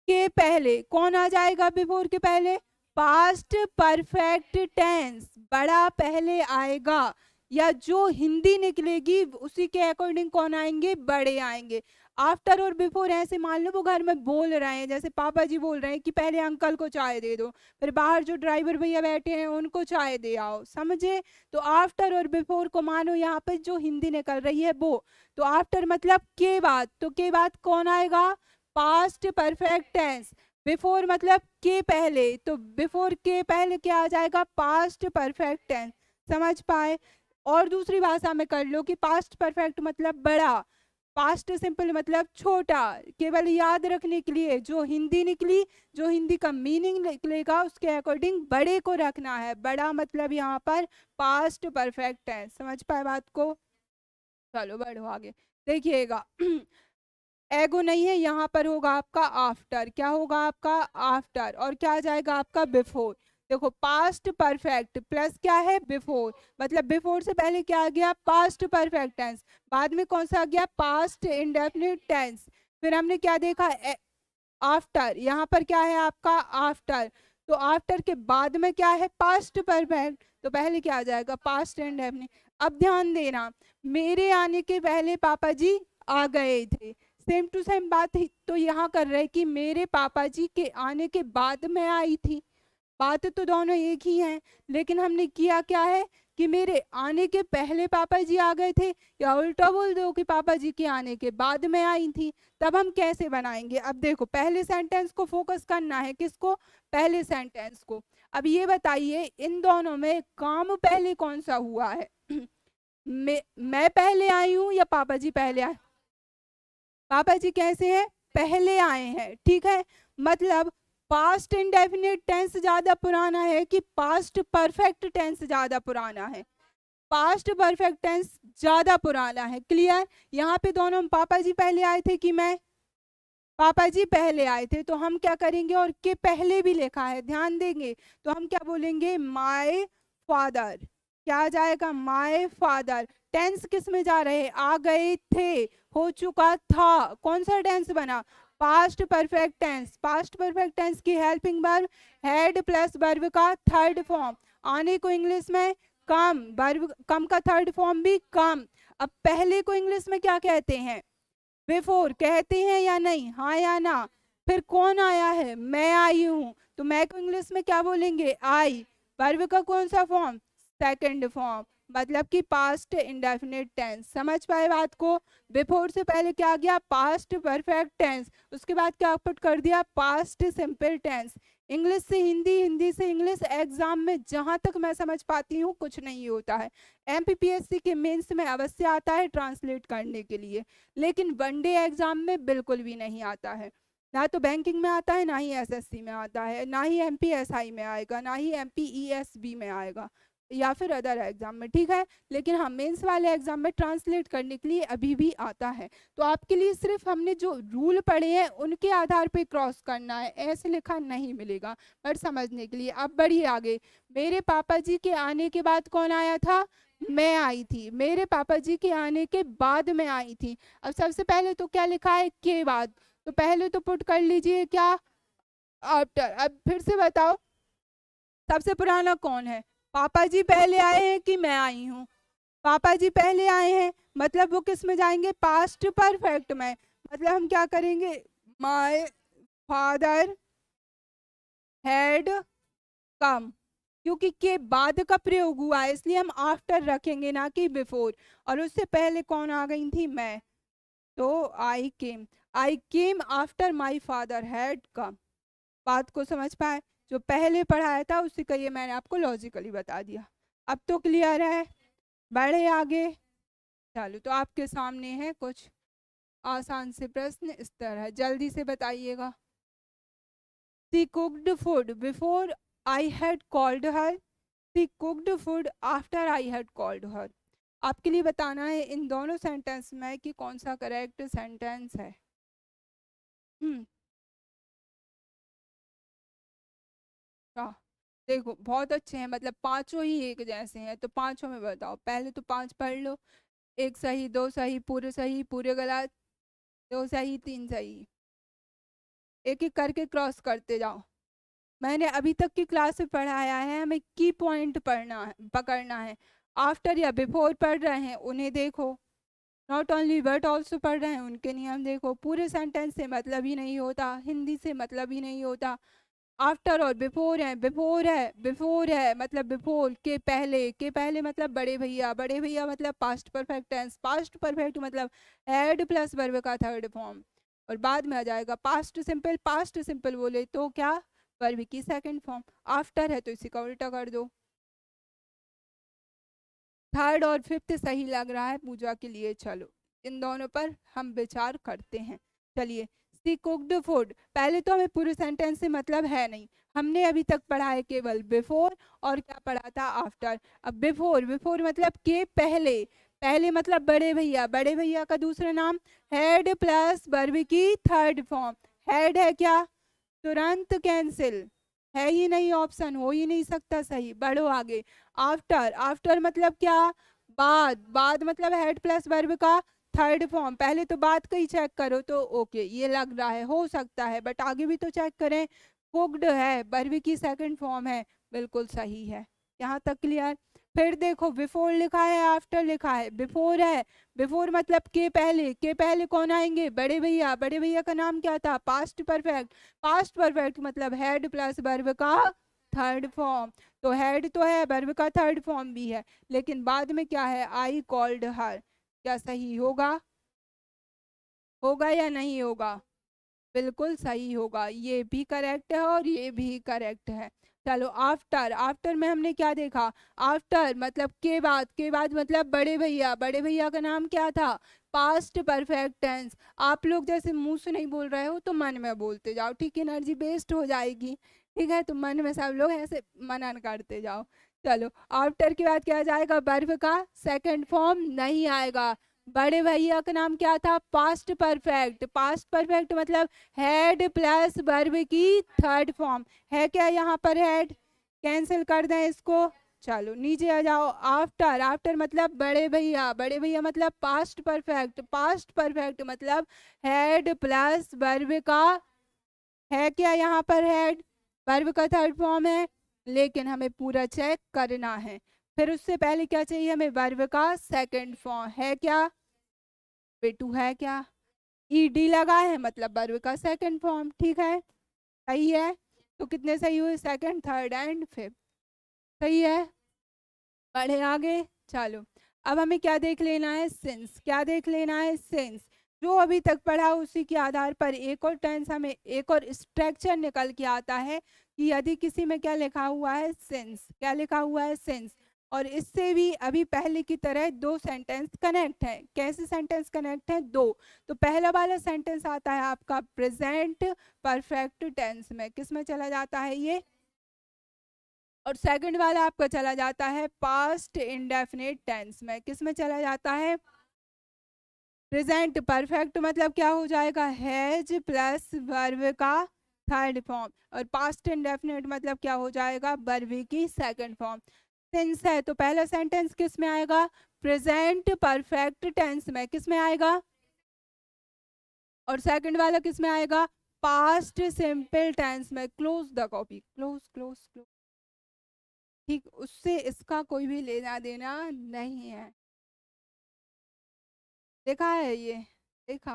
के पहले। कौन आ जाएगा बिफोर के पहले? पास्ट परफेक्ट टेंस, बड़ा पहले आएगा। या जो हिंदी निकलेगी उसी के अकॉर्डिंग कौन आएंगे, बड़े आएंगे। आफ्टर और बिफोर ऐसे मान लो वो घर में बोल रहे हैं, जैसे पापा जी बोल रहे हैं कि पहले अंकल को चाय दे दो, फिर बाहर जो ड्राइवर भैया बैठे हैं उनको चाय दे आओ, समझे। तो आफ्टर और बिफोर को मानो यहाँ पे जो हिंदी निकल रही है वो। तो आफ्टर मतलब के बाद, तो के बाद कौन आएगा, पास्ट परफेक्ट टेंस। बिफोर मतलब के पहले, तो बिफोर के पहले क्या आ जाएगा, पास्ट परफेक्ट टेंस। समझ पाए। और दूसरी भाषा में कर लो कि पास्ट परफेक्ट मतलब बड़ा, पास्ट सिंपल मतलब छोटा। केवल याद रखने के लिए जो हिंदी निकली, जो हिंदी का मीनिंग निकलेगा उसके अकॉर्डिंग बड़े को रखना है। बड़ा मतलब यहाँ पर पास्ट परफेक्ट है। समझ पाए बात को। चलो बढ़ो आगे, देखिएगा। एगो नहीं है, यहाँ पर होगा आपका आफ्टर। क्या होगा आपका, आफ्टर। और क्या आ जाएगा आपका, बिफोर। देखो पास्ट परफेक्ट प्लस क्या है, बिफोर। मतलब बिफोर से पहले क्या आ गया, पास्ट परफेक्ट टेंस। बाद में कौन सा आ गया, पास्ट इंडेफिनिट टेंस। फिर हमने क्या देखा, आफ्टर। यहाँ पर क्या है आपका, आफ्टर। तो आफ्टर के बाद में क्या है, पास्ट परफेक्ट। तो पहले क्या आ जाएगा, पास्ट इंडेफिनिट। अब ध्यान देना, मेरे आने के पहले पापा जी आ गए थे, सेम टू सेम बात ही तो यहाँ कर रहे कि मेरे पापा जी के आने के बाद मैं आई थी। बात तो दोनों एक ही हैं, लेकिन हमने किया क्या है कि मेरे आने के पहले पापा जी आ गए थे, या उल्टा बोल दो कि पापा जी के आने के बाद मैं आई थी। तब हम कैसे बनाएंगे, अब देखो पहले सेंटेंस को फोकस करना है, किसको, पहले सेंटेंस को। अब ये बताइए इन दोनों में काम पहले कौन सा हुआ है। मैं पहले आई हूं या पापा जी पहले आए, पापा जी कैसे हैं, पहले आए हैं, ठीक है। मतलब पास्ट इंडेफिनिट टेंस ज्यादा पुराना है कि पास्ट परफेक्ट टेंस ज्यादा पुराना है, पास्ट परफेक्ट टेंस ज्यादा पुराना है। क्लियर। यहाँ पे दोनों पापा जी पहले आए थे कि मैं, पापा जी पहले आए थे, तो हम क्या करेंगे, और के पहले भी लिखा है ध्यान देंगे, तो हम क्या बोलेंगे, माय फादर। क्या आ जाएगा, माय फादर। टेंस किस में जा रहे, आ गए थे, हो चुका था, कौन सा टेंस बना, past perfect tense. Past perfect tense की helping verb had plus verb का थर्ड फॉर्म। आने को इंग्लिश में कम, वर्ब कम का थर्ड फॉर्म भी कम। अब पहले को इंग्लिश में क्या कहते हैं, बिफोर कहते हैं या नहीं, हाँ या ना। फिर कौन आया है, मैं आई हूँ, तो मैं को इंग्लिश में क्या बोलेंगे, आई। वर्ब का कौन सा फॉर्म, सेकंड फॉर्म, मतलब कि पास्ट इंडेफिनिट टेंस। समझ पाए बात को। बिफोर से पहले क्या आ गया, पास्ट परफेक्ट टेंस, उसके बाद क्या पुट कर दिया, पास्ट सिंपल टेंस। इंग्लिश से हिंदी, हिंदी से इंग्लिश, एग्जाम में जहां तक मैं समझ पाती हूँ कुछ नहीं होता है। एमपीपीएससी के मेंस में अवश्य आता है ट्रांसलेट करने के लिए, लेकिन वनडे एग्जाम में बिल्कुल भी नहीं आता है। ना तो बैंकिंग में आता है, ना ही एसएससी में आता है, ना ही एमपीएसआई में आएगा, ना ही एमपीईएसबी में आएगा, या फिर अदर एग्जाम में, ठीक है। लेकिन हम मेंस वाले एग्जाम में ट्रांसलेट करने के लिए अभी भी आता है। तो आपके लिए सिर्फ हमने जो रूल पढ़े हैं उनके आधार पे क्रॉस करना है, ऐसे लिखा नहीं मिलेगा, बट समझने के लिए। अब बढ़िए आगे, मेरे पापा जी के आने के बाद कौन आया था, मैं आई थी। मेरे पापा जी के आने के बाद मैं आई थी। अब सबसे पहले तो क्या लिखा है, के बाद, तो पहले तो पुट कर लीजिए क्या, आफ्टर। अब फिर से बताओ सबसे पुराना कौन है, पापा जी पहले आए हैं कि मैं आई हूँ, पापा जी पहले आए हैं, मतलब वो किस में जाएंगे, पास्ट परफेक्ट में। मतलब हम क्या करेंगे, माय फादर हैड कम, क्योंकि के बाद का प्रयोग हुआ है इसलिए हम आफ्टर रखेंगे ना कि बिफोर। और उससे पहले कौन आ गई थी, मैं, तो I came after my father had come. बात को समझ पाए, जो पहले पढ़ाया था उसी का ये मैंने आपको लॉजिकली बता दिया। अब तो क्लियर है, बढ़े आगे। चलो तो आपके सामने है कुछ आसान से प्रश्न इस तरह, जल्दी से बताइएगा। She cooked food before I had called her, she cooked food after I had called her. आपके लिए बताना है इन दोनों सेंटेंस में कि कौन सा करेक्ट सेंटेंस है। हम्म हाँ, देखो बहुत अच्छे हैं, मतलब पांचों ही एक जैसे हैं, तो पांचों में बताओ। पहले तो पांच पढ़ लो, एक सही, दो सही, पूरे गलत, दो सही, तीन सही। एक एक करके क्रॉस करते जाओ। मैंने अभी तक की क्लास में पढ़ाया है, हमें की पॉइंट पढ़ना है, पकड़ना है। आफ्टर या बिफोर पढ़ रहे हैं उन्हें देखो, नॉट ओनली बट ऑल्सो पढ़ रहे हैं उनके नियम देखो। पूरे सेंटेंस से मतलब ही नहीं होता, हिंदी से मतलब ही नहीं होता। आफ्टर और बिफोर है, बिफोर है मतलब बिफोर के पहले मतलब बड़े भैया, बड़े भैया मतलब past perfect tense, past perfect मतलब हैड प्लस वर्ब का थर्ड फॉर्म, और बाद में आ जाएगा पास्ट सिंपल बोले तो क्या, वर्ब की सेकंड फॉर्म। आफ्टर है तो इसी का उल्टा कर दो। थर्ड और फिफ्थ सही लग रहा है पूजा के लिए, चलो इन दोनों पर हम विचार करते हैं। चलिए, सी कुक्ड फूड, पहले तो हमें पूरे सेंटेंस से मतलब है नहीं, हमने अभी तक पढ़ा है केवल बिफोर और क्या पढ़ा था, आफ्टर। अब बिफोर, बिफोर मतलब के पहले, पहले मतलब बड़े भैया, बड़े भैया का दूसरा नाम हेड प्लस वर्ब की थर्ड फॉर्म। हेड है क्या, तुरंत कैंसिल, है ही नहीं ऑप्शन, हो ही नहीं सकता सही, बढ़ो आगे। आफ्टर, आफ्टर मतलब क्या, बाद, बाद मतलब हेड प्लस वर्ब का थर्ड फॉर्म। पहले तो बात का ही चेक करो तो ओके ये लग रहा है, हो सकता है, बट आगे भी तो चेक करें। कुक्ड है, वर्ब की सेकंड फॉर्म है, बिल्कुल सही है। यहाँ तक क्लियर। फिर देखो बिफोर लिखा है, आफ्टर लिखा है, बिफोर है, बिफोर मतलब के पहले कौन आएंगे, बड़े भैया, बड़े भैया का नाम क्या था, पास्ट परफेक्ट, पास्ट परफेक्ट मतलब हेड प्लस वर्ब का थर्ड फॉर्म। तो हेड तो है, वर्ब का थर्ड फॉर्म भी है, लेकिन बाद में क्या है, आई कॉल्ड हर, क्या सही होगा, होगा या नहीं होगा, बिल्कुल सही होगा, ये भी करेक्ट है और ये भी करेक्ट है। चलो आफ्टर, आफ्टर में हमने क्या देखा, आफ्टर मतलब के बाद मतलब बड़े भैया, बड़े भैया का नाम क्या था, पास्ट परफेक्ट टेंस। आप लोग जैसे मुंह से नहीं बोल रहे हो तो मन में बोलते जाओ, ठीक, एनर्जी वेस्ट हो जाएगी, ठीक है, तो मन में सब लोग ऐसे मनन करते जाओ। चलो आफ्टर के बाद क्या आ जाएगा, वर्ब का सेकंड फॉर्म नहीं आएगा। बड़े भैया का नाम क्या था, पास्ट परफेक्ट, पास्ट परफेक्ट मतलब हेड प्लस वर्ब की थर्ड फॉर्म, है क्या यहाँ पर हेड, कैंसिल कर दें इसको। चलो नीचे आ जाओ, आफ्टर, आफ्टर मतलब बड़े भैया, बड़े भैया मतलब पास्ट परफेक्ट, पास्ट परफेक्ट मतलब हेड प्लस वर्ब का, है क्या यहाँ पर हेड, वर्ब का थर्ड फॉर्म है, लेकिन हमें पूरा चेक करना है। फिर उससे पहले क्या चाहिए हमें, वर्ब का सेकंड फॉर्म, है क्या बेटू, है क्या, ईडी लगा है मतलब वर्ब का सेकंड फॉर्म, ठीक है, सही है। तो कितने सही हुए, सेकंड, थर्ड एंड फिफ्थ, सही है। बढ़े आगे, चलो अब हमें क्या देख लेना है, सिंस, क्या देख लेना है, सिंस। जो अभी तक पढ़ा उसी के आधार पर एक और टेंस हमें, एक और स्ट्रक्चर निकल के आता है कि यदि किसी में क्या लिखा हुआ है, सिंस, क्या लिखा हुआ है, सिंस, और इससे भी अभी पहले की तरह दो सेंटेंस कनेक्ट है। कैसे सेंटेंस कनेक्ट है, दो। तो पहला वाला सेंटेंस आता है आपका प्रेजेंट परफेक्ट टेंस में, किस में चला जाता है ये, और सेकंड वाला आपका चला जाता है पास्ट इंडेफिनिट टेंस में, किस में चला जाता है, प्रेजेंट परफेक्ट मतलब क्या हो जाएगा, हैज प्लस वर्ब का थर्ड फॉर्म, और पास्ट इंडेफिनिट मतलब क्या हो जाएगा, वर्ब की सेकंड फॉर्म। सिंस है तो पहला सेंटेंस किस में आएगा, प्रेजेंट परफेक्ट टेंस में, किस में आएगा, और सेकंड वाला किस में आएगा, पास्ट सिंपल टेंस में। Close the copy, close close close, ठीक, उससे इसका कोई भी लेना देना नहीं है। देखा है ये, देखा,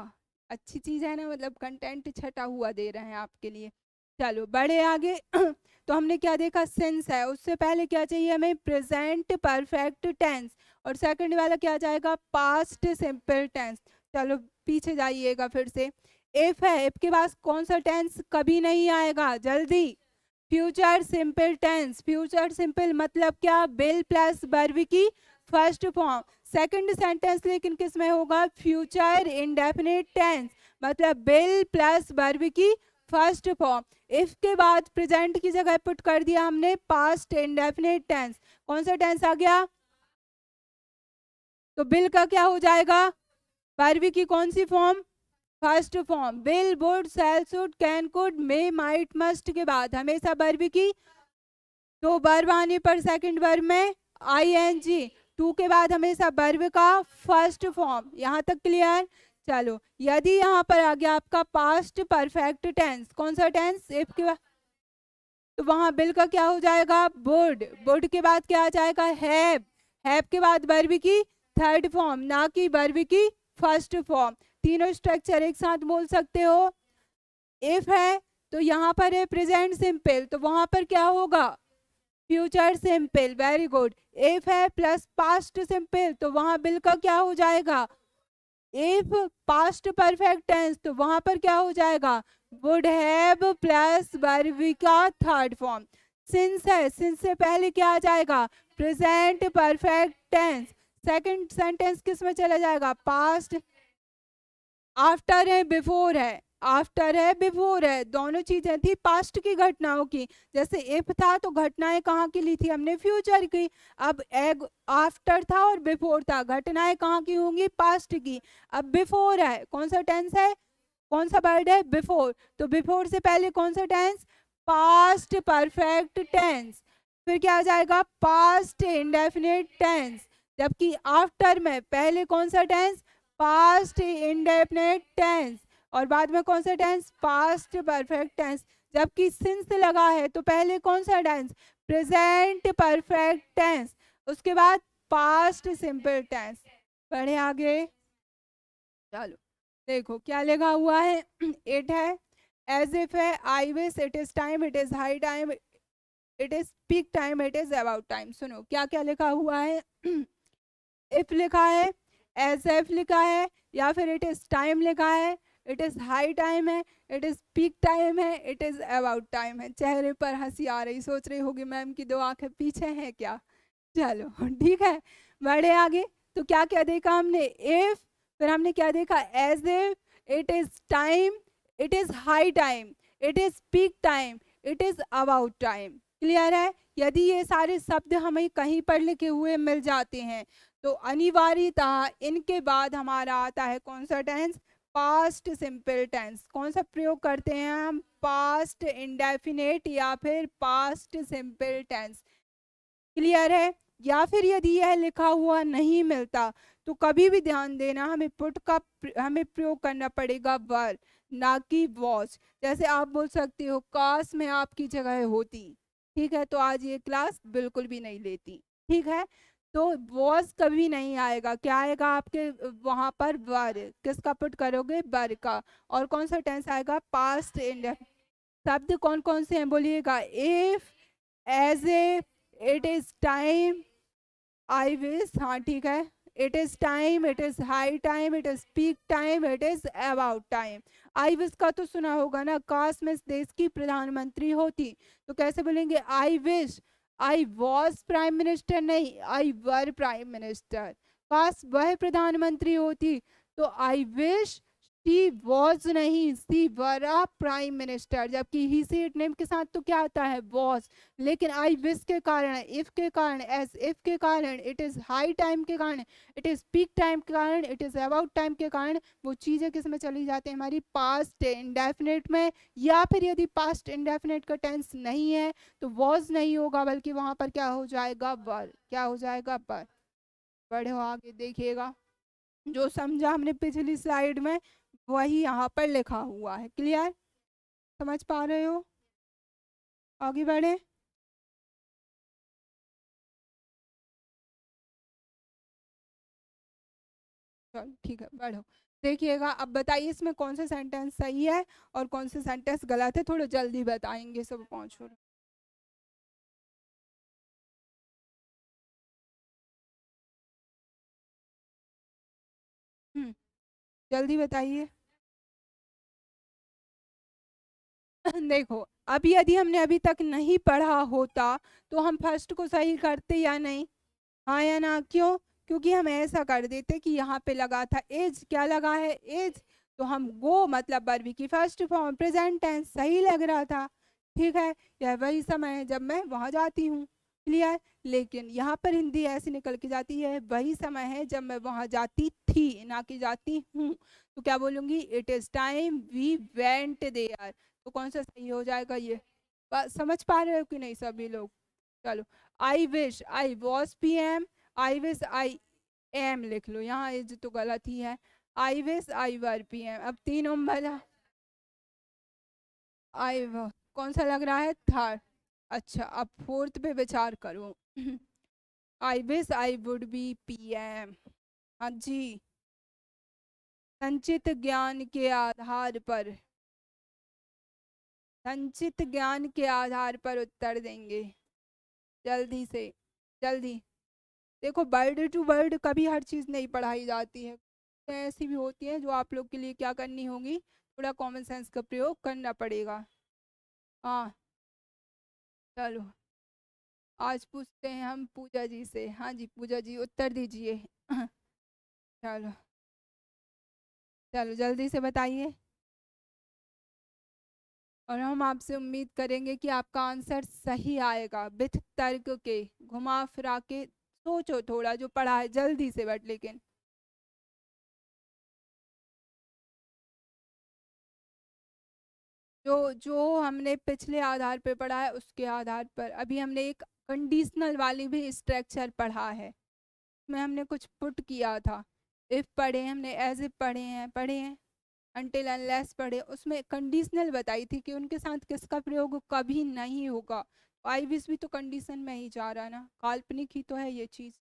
अच्छी चीज है ना, मतलब कंटेंट छटा हुआ दे रहे हैं आपके लिए। चलो बड़े आगे तो हमने क्या देखा, सेंस है, उससे पहले क्या चाहिए हमें, प्रेजेंट परफेक्ट टेंस, और सेकंड वाला क्या जाएगा, पास्ट सिंपल टेंस। चलो पीछे जाइएगा फिर से, इफ है, इफ के बाद कौन सा टेंस कभी नहीं आएगा, जल्दी, future simple tense, future simple मतलब क्या, बिल प्लस वर्ब की फर्स्ट फॉर्म। सेकंड सेंटेंस लेकिन किस में होगा, फ्यूचर इंडेफिनिट टेंस मतलब बिल प्लस वर्ब की फर्स्ट फॉर्म। इफ के बाद प्रेजेंट की जगह पुट कर दिया हमने पास्ट इंडेफिनिट टेंस, कौन सा टेंस आ गया, तो बिल का क्या हो जाएगा, वर्ब की कौन सी form, first form. Will, would, shall, should, can, could, may, might, must के बाद हमेशा वर्ब की, तो वर्ब आने पर सेकंड वर्ब में आईएनजी, टू के बाद हमेशा वर्ब का फर्स्ट फॉर्म। यहाँ तक क्लियर। चलो यदि यहाँ पर आ गया आपका पास्ट परफेक्ट टेंस, कौन सा टेंस, इफ के बाद, तो वहां बिल का क्या हो जाएगा, वुड, वुड के बाद क्या आ जाएगा, हैव, हैव के बाद वर्ब की थर्ड फॉर्म, ना कि वर्ब की फर्स्ट फॉर्म। तीनों स्ट्रक्चर एक साथ बोल सकते हो। इफ है तो यहाँ पर है प्रेजेंट सिंपल, तो वहां पर क्या होगा, future simple. Very good. If है प्लस पास्ट सिंपल, तो वहां बिल का क्या हो जाएगा, इफ पास्ट परफेक्ट टेंस, तो वहां पर क्या हो जाएगा, वुड हैव प्लस वर्ब का थर्ड फॉर्म। सिंस है, सिंस से पहले क्या आ जाएगा, present perfect tense. Second sentence किस में चला जाएगा, पास्ट। आफ्टर है, बिफोर है, आफ्टर है, बिफोर है, दोनों चीजें थी पास्ट की घटनाओं की। जैसे इफ था तो घटनाएं कहाँ की ली थी हमने, फ्यूचर की। अब एग आफ्टर था और बिफोर था, घटनाएं कहाँ की होंगी, पास्ट की। अब बिफोर है, कौन सा टेंस है, कौन सा वर्ड है, बिफोर। तो बिफोर से पहले कौन सा टेंस, पास्ट परफेक्ट टेंस। फिर क्या आ जाएगा, पास्ट इंडेफिनिट टेंस। जबकि आफ्टर में पहले कौन सा टेंस, पास्ट इंडेफिनिट टेंस, और बाद में कौन सा टेंस, पास्ट परफेक्ट टेंस। जबकि सिंस लगा है तो पहले कौन सा टेंस, प्रेजेंट परफेक्ट टेंस, उसके बाद पास्ट सिंपल टेंस। बढ़े आगे, चलो देखो क्या लिखा हुआ है। इट है, एज इफ है, I wish, it is time, it is high time, it is peak time, it is about time. सुनो क्या क्या लिखा हुआ है। इफ लिखा है, एज इफ लिखा है, या फिर इट इज टाइम लिखा है, इट इज हाई टाइम है, इट इज पीक टाइम है, इट इज अबाउट टाइम है। चेहरे पर हंसी आ रही, सोच रही होगी मैम की दो आंखें पीछे हैं क्या। चलो ठीक है, बढ़े आगे। तो क्या क्या देखा हमने, इफ, फिर हमने क्या देखा, as if, it is time, it is high time, it is peak time, it is about time. Clear है। यदि ये सारे शब्द हमें कहीं पर लिखे हुए मिल जाते हैं तो अनिवार्यतः इनके बाद हमारा आता है कौन सा टेंस, पास्ट सिंपल टेंस। कौन सा प्रयोग करते हैं हम, पास्ट इंडेफिनेट या फिर पास्ट सिंपल टेंस। क्लियर है। या फिर यदि यह लिखा हुआ नहीं मिलता तो कभी भी ध्यान देना, हमें पुट का हमें प्रयोग करना पड़ेगा वर, ना कि वॉच। जैसे आप बोल सकते हो काश में आपकी जगह होती, ठीक है, तो आज ये क्लास बिल्कुल भी नहीं लेती। ठीक है, तो वॉच कभी नहीं आएगा, क्या आएगा आपके वहां पर, वर। किसका पुट करोगे, वर का। और कौन सा टेंस आएगा, पास्ट इंडेफिनिट। शब्द कौन कौन से हैं बोलिएगा, if, as a, it is time, I wish, हाँ ठीक है, it is time, it is high time, it is peak time, it is about time. I wish का तो सुना होगा ना, काश में इस देश की प्रधानमंत्री होती, तो कैसे बोलेंगे, आई wish I was prime minister, नहीं आई वर प्राइम मिनिस्टर। काश वह प्रधानमंत्री होती, तो आई विश शी वॉज नहीं, सी वर अ प्राइम मिनिस्टर। जबकि ही सी इट नेम के साथ तो क्या आता है, वॉज। लेकिन आई विश के कारण, इफ के कारण, एज इफ के कारण, इट इज हाई टाइम के कारण, इट इज पीक टाइम के कारण, इट इज अबाउट टाइम के कारण, वो चीजें किस में चली जाती है, हमारी पास्ट इंडेफिनिट में। या फिर यदि पास्ट इंडेफिनिट का टेंस नहीं है तो वॉज नहीं होगा, बल्कि वहां पर क्या हो जाएगा, वर। क्या हो जाएगा, वर। बढ़ो आगे देखिएगा, जो समझा हमने पिछली स्लाइड में वही यहाँ पर लिखा हुआ है। क्लियर, समझ पा रहे हो, आगे बढ़े। चलो ठीक है, बढ़ो। देखिएगा, अब बताइए इसमें कौन सा सेंटेंस सही है और कौन सा सेंटेंस गलत है, थोड़ा जल्दी बताएंगे, सब पहुंचो। जल्दी बताइए। देखो, अब यदि हमने अभी तक नहीं पढ़ा होता तो हम फर्स्ट को सही करते या नहीं, हाँ या ना, क्यों, क्योंकि हम ऐसा कर देते कि यहाँ पे लगा था एज, क्या लगा है, एज, तो हम गो मतलब वर्ब की फर्स्ट फॉर्म प्रेजेंट टेंस सही लग रहा था। ठीक है, यह वही समय है जब मैं वहां जाती हूँ। क्लियर। लेकिन यहाँ पर हिंदी ऐसी निकल के जाती है, वही समय है जब मैं वहां जाती थी, ना कि जाती हूँ। तो क्या बोलूंगी, it is time we went there. तो कौन सा सही हो जाएगा ये, समझ पा रहे हो कि नहीं सभी लोग। चलो, I wish I was P M, I wish I am लिख लो, यहाँ एज तो गलत ही है। I wish I were P M, अब तीनों बजा, आई कौन सा लग रहा है, थर्ड। अच्छा, अब फोर्थ पे विचार करो। आई wish I would be PM. हाँ जी। संचित ज्ञान के आधार पर, संचित ज्ञान के आधार पर उत्तर देंगे। जल्दी से, जल्दी। देखो वर्ड टू वर्ड कभी हर चीज़ नहीं पढ़ाई जाती है, तो ऐसी भी होती है जो आप लोग के लिए क्या करनी होगी, थोड़ा कॉमन सेंस का प्रयोग करना पड़ेगा। हाँ चलो, आज पूछते हैं हम पूजा जी से। हाँ जी पूजा जी उत्तर दीजिए। चलो चलो जल्दी से बताइए, और हम आपसे उम्मीद करेंगे कि आपका आंसर सही आएगा विथ तर्क के। घुमा फिरा के सोचो थोड़ा, जो पढ़ा है जल्दी से, बट लेकिन जो जो हमने पिछले आधार पे पढ़ा है उसके आधार पर अभी हमने एक कंडीशनल वाली भी स्ट्रक्चर पढ़ा है, उसमें हमने कुछ पुट किया था। इफ पढ़े हमने, एज इफ पढ़े हैं अनटिल अनलेस पढ़े, उसमें कंडीशनल बताई थी कि उनके साथ किसका प्रयोग कभी नहीं होगा। आई विश भी तो कंडीशन में ही जा रहा है ना, काल्पनिक ही तो है ये चीज।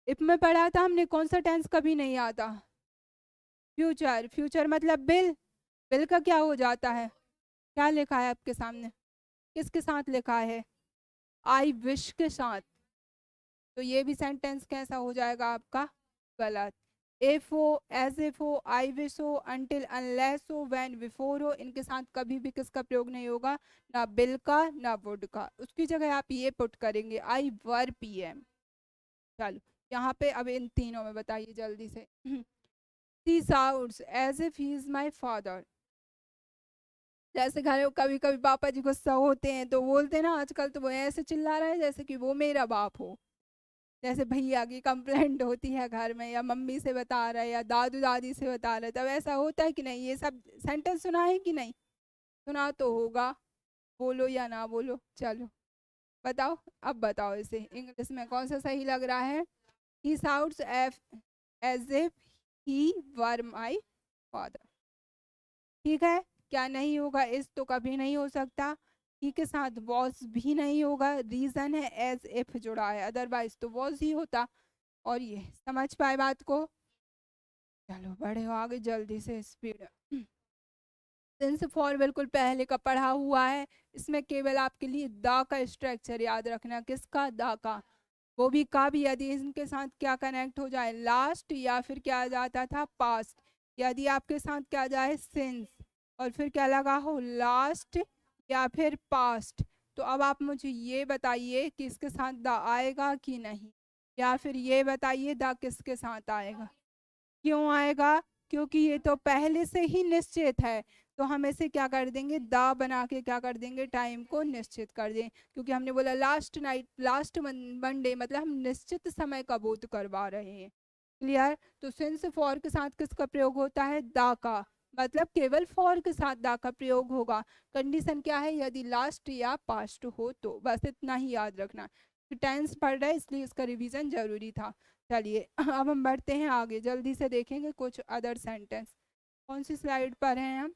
इफ में पढ़ा था हमने, कौन सा टेंस कभी नहीं आता, फ्यूचर। फ्यूचर मतलब बिल, बिल का क्या हो जाता है, क्या लिखा है आपके सामने, किसके साथ लिखा है, आई विश के साथ। तो ये भी सेंटेंस कैसा हो जाएगा आपका, गलत। इफ हो, एज इफ हो, आई विश हो, अनटिल अनलेस हो, व्हेन, बिफोर हो, इनके साथ कभी भी किसका प्रयोग नहीं होगा, ना बिल का ना वुड का। उसकी जगह आप ये पुट करेंगे, आई वर पीएम। चलो यहाँ पे अब इन तीनों में बताइए जल्दी से। She sounds as if he is my father. जैसे घर में कभी कभी पापा जी गुस्सा होते हैं तो बोलते हैं ना, आजकल तो वो ऐसे चिल्ला रहा है जैसे कि वो मेरा बाप हो। जैसे भैया की कंप्लेंट होती है घर में, या मम्मी से बता रहा है, या दादू दादी से बता रहा है, तब ऐसा होता है कि नहीं, ये सब सेंटेंस सुना है कि नहीं, सुना तो होगा, बोलो या ना बोलो। चलो बताओ, अब बताओ इसे इंग्लिश में कौन सा सही लग रहा है। He sounds as if he were my father. ठीक है, क्या नहीं होगा, इस तो कभी नहीं हो सकता, ही के साथ वॉज भी नहीं होगा, रीजन है एज इफ जुड़ा है, अदरवाइज तो वॉज ही होता। और ये समझ पाए बात को। चलो बढ़े हो आगे जल्दी से, स्पीड। सिंस फॉर बिल्कुल पहले का पढ़ा हुआ है, इसमें केवल आपके लिए दा का स्ट्रक्चर याद रखना, किसका, दा का। वो भी का भी यदि इनके साथ क्या कनेक्ट हो जाए, लास्ट, या फिर क्या आ जाता था, पास्ट। यदि आपके साथ क्या जाए, सिंस, और फिर क्या लगा हो, लास्ट या फिर पास्ट। तो अब आप मुझे ये बताइए कि इसके साथ दा आएगा कि नहीं, या फिर ये बताइए दा किसके साथ आएगा। क्यों आएगा, क्योंकि ये तो पहले से ही निश्चित है, तो हम इसे क्या कर देंगे, दा बना के क्या कर देंगे, टाइम को निश्चित कर दें, क्योंकि हमने बोला लास्ट नाइट, लास्ट मंडे, मतलब हम निश्चित समय का बोध करवा रहे हैं। क्लियर। तो सिंस फॉर के साथ किसका प्रयोग होता है, दा का, मतलब केवल फॉर के साथ दा का प्रयोग होगा। कंडीशन क्या है, यदि लास्ट या पास्ट हो, तो बस इतना ही याद रखना। टेंस पढ़ रहे इसलिए इसका रिवीजन जरूरी था। चलिए अब हम बढ़ते हैं आगे, जल्दी से देखेंगे कुछ अदर सेंटेंस। कौन सी स्लाइड पर हैं हम,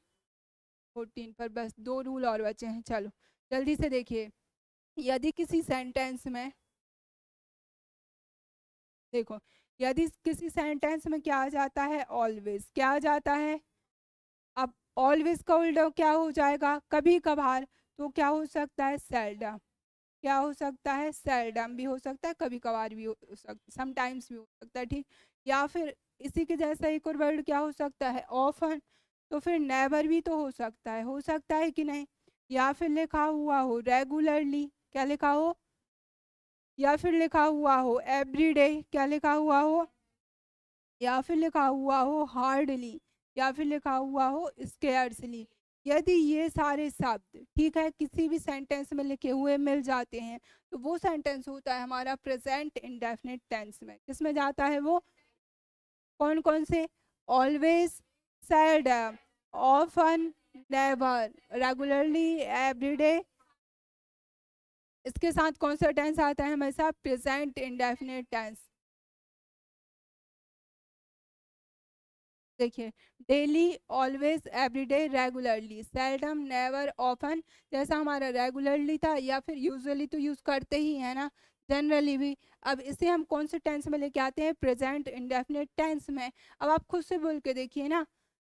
14 पर, बस दो रूल और बचे हैं। चलो जल्दी से देखिए, यदि किसी सेंटेंस में, देखो, यदि किसी सेंटेंस में क्या आ जाता है, ऑलवेज, क्या आ जाता है। अब ऑलवेज का उल्टा क्या हो जाएगा, कभी कभार, तो क्या हो सकता है, सेल्डम। क्या हो सकता है, सेल्डम भी हो सकता है, कभी कभार भी हो सकता, समटाइम्स भी हो सकता है, ठीक। या फिर इसी के जैसा एक और वर्ड क्या हो सकता है, ऑफन। तो फिर नेवर भी तो हो सकता है कि नहीं। या फिर लिखा हुआ हो रेगुलरली, क्या लिखा हो, या फिर लिखा हुआ हो एवरीडे, क्या लिखा हुआ हो, या फिर लिखा हुआ हो हार्डली, या फिर लिखा हुआ हो स्केयर्सली। यदि ये सारे शब्द, ठीक है, किसी भी सेंटेंस में लिखे हुए मिल जाते हैं, तो वो सेंटेंस होता है हमारा प्रेजेंट इंडेफिनिट टेंस में। किसमें जाता है वो, कौन कौन से, always, seldom, often, never, regularly, everyday. इसके साथ कौन सा टेंस आता है हमेशा, प्रेजेंट इंडेफिनिट टेंस। देखिए, daily, always, everyday, regularly, seldom, never, often, जैसा हमारा रेगुलरली था या फिर यूजुअली तो यूज़ करते ही हैं ना, जनरली भी। अब इसे हम कौन से टेंस में लेके आते हैं? प्रेजेंट इंडेफिनिट टेंस में। अब आप खुद से बोल के देखिए ना,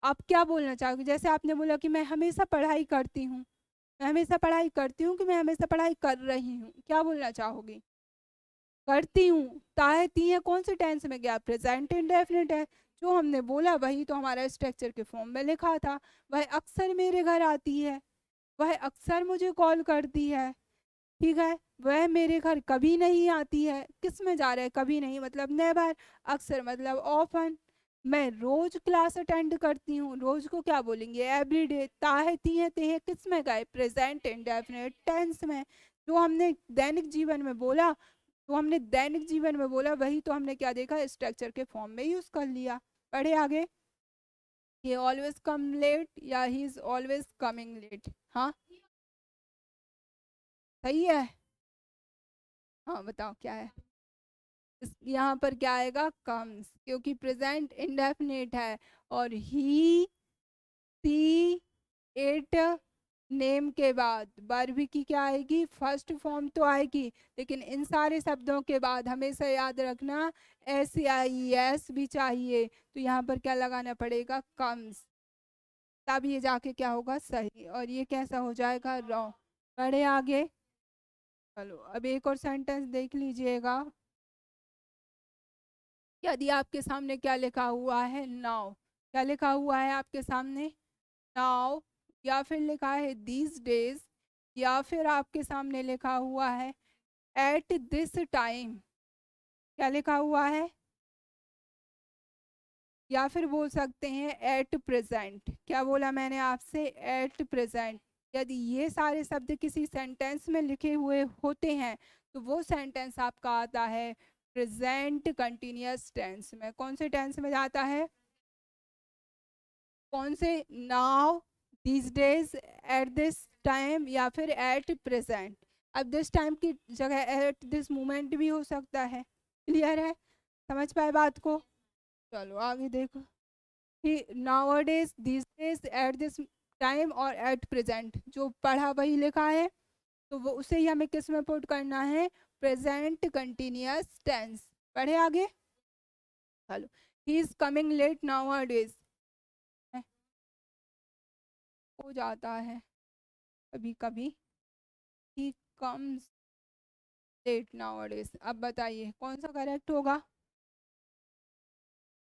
आप क्या बोलना चाहोगे? जैसे आपने बोला कि मैं हमेशा पढ़ाई करती हूँ, मैं हमेशा पढ़ाई करती हूँ कि मैं हमेशा पढ़ाई कर रही हूँ, क्या बोलना चाहोगी? करती हूँ, ताहे ती है कौन से टेंस में गया? प्रेजेंट इंडेफिनिट है। जो हमने बोला वही तो हमारा स्ट्रक्चर के फॉर्म में लिखा था। वह अक्सर मेरे घर आती है, वह अक्सर मुझे कॉल करती है, ठीक है। वह मेरे घर कभी नहीं आती है, किस में जा रहा है? कभी नहीं मतलब नेवर, अक्सर मतलब ऑफन। मैं रोज क्लास अटेंड करती हूँ, रोज को क्या बोलेंगे? एवरीडे। ताहे ती है ते है किस में गए? प्रेजेंट इंडेफिनिट टेंस में। जो हमने दैनिक जीवन में बोला, तो हमने दैनिक जीवन में बोला वही तो हमने क्या देखा? स्ट्रक्चर के फॉर्म में यूज कर लिया। पढ़े आगे। ही ऑलवेज कम लेट या he is always coming late? हाँ, सही है। हाँ बताओ क्या है? यहाँ पर क्या आएगा? कम्स, क्योंकि प्रेजेंट इंडेफिनिट है। और ही, सी, इट, नेम के बाद वर्ब की क्या आएगी? फर्स्ट फॉर्म तो आएगी, लेकिन इन सारे शब्दों के बाद हमेशा याद रखना एस या ई एस भी चाहिए। तो यहाँ पर क्या लगाना पड़ेगा? कम्स। तब ये जाके क्या होगा? सही। और ये कैसा हो जाएगा? रॉन्ग। बढ़े आगे। चलो अब एक और सेंटेंस देख लीजिएगा। यदि आपके सामने क्या लिखा हुआ है? नाउ। क्या लिखा हुआ है आपके सामने? नाउ। या फिर लिखा है दीज डेज, या फिर आपके सामने लिखा हुआ है एट दिस टाइम। क्या लिखा हुआ है? या फिर बोल सकते हैं एट प्रेजेंट। क्या बोला मैंने आपसे? At present. यदि ये सारे शब्द किसी सेंटेंस में लिखे हुए होते हैं तो वो सेंटेंस आपका आता है प्रेजेंट कंटिन्यूअस टेंस में। कौन से टेंस में जाता है? कौन से? Now, this days, at this time, या फिर एट प्रेजेंट। अब दिस टाइम की जगह एट दिस मोमेंट भी हो सकता है। क्लियर है? समझ पाए बात को? चलो आगे देखो। ही nowadays, this days, at this time और एट प्रेजेंट, जो पढ़ा वही लिखा है, तो वो उसे ही हमें किस में पुट करना है? Present continuous tense. पढ़े आगे। चलो, he is coming late nowadays, हो जाता है कभी कभी। He comes late nowadays. अब बताइए कौन सा करेक्ट होगा?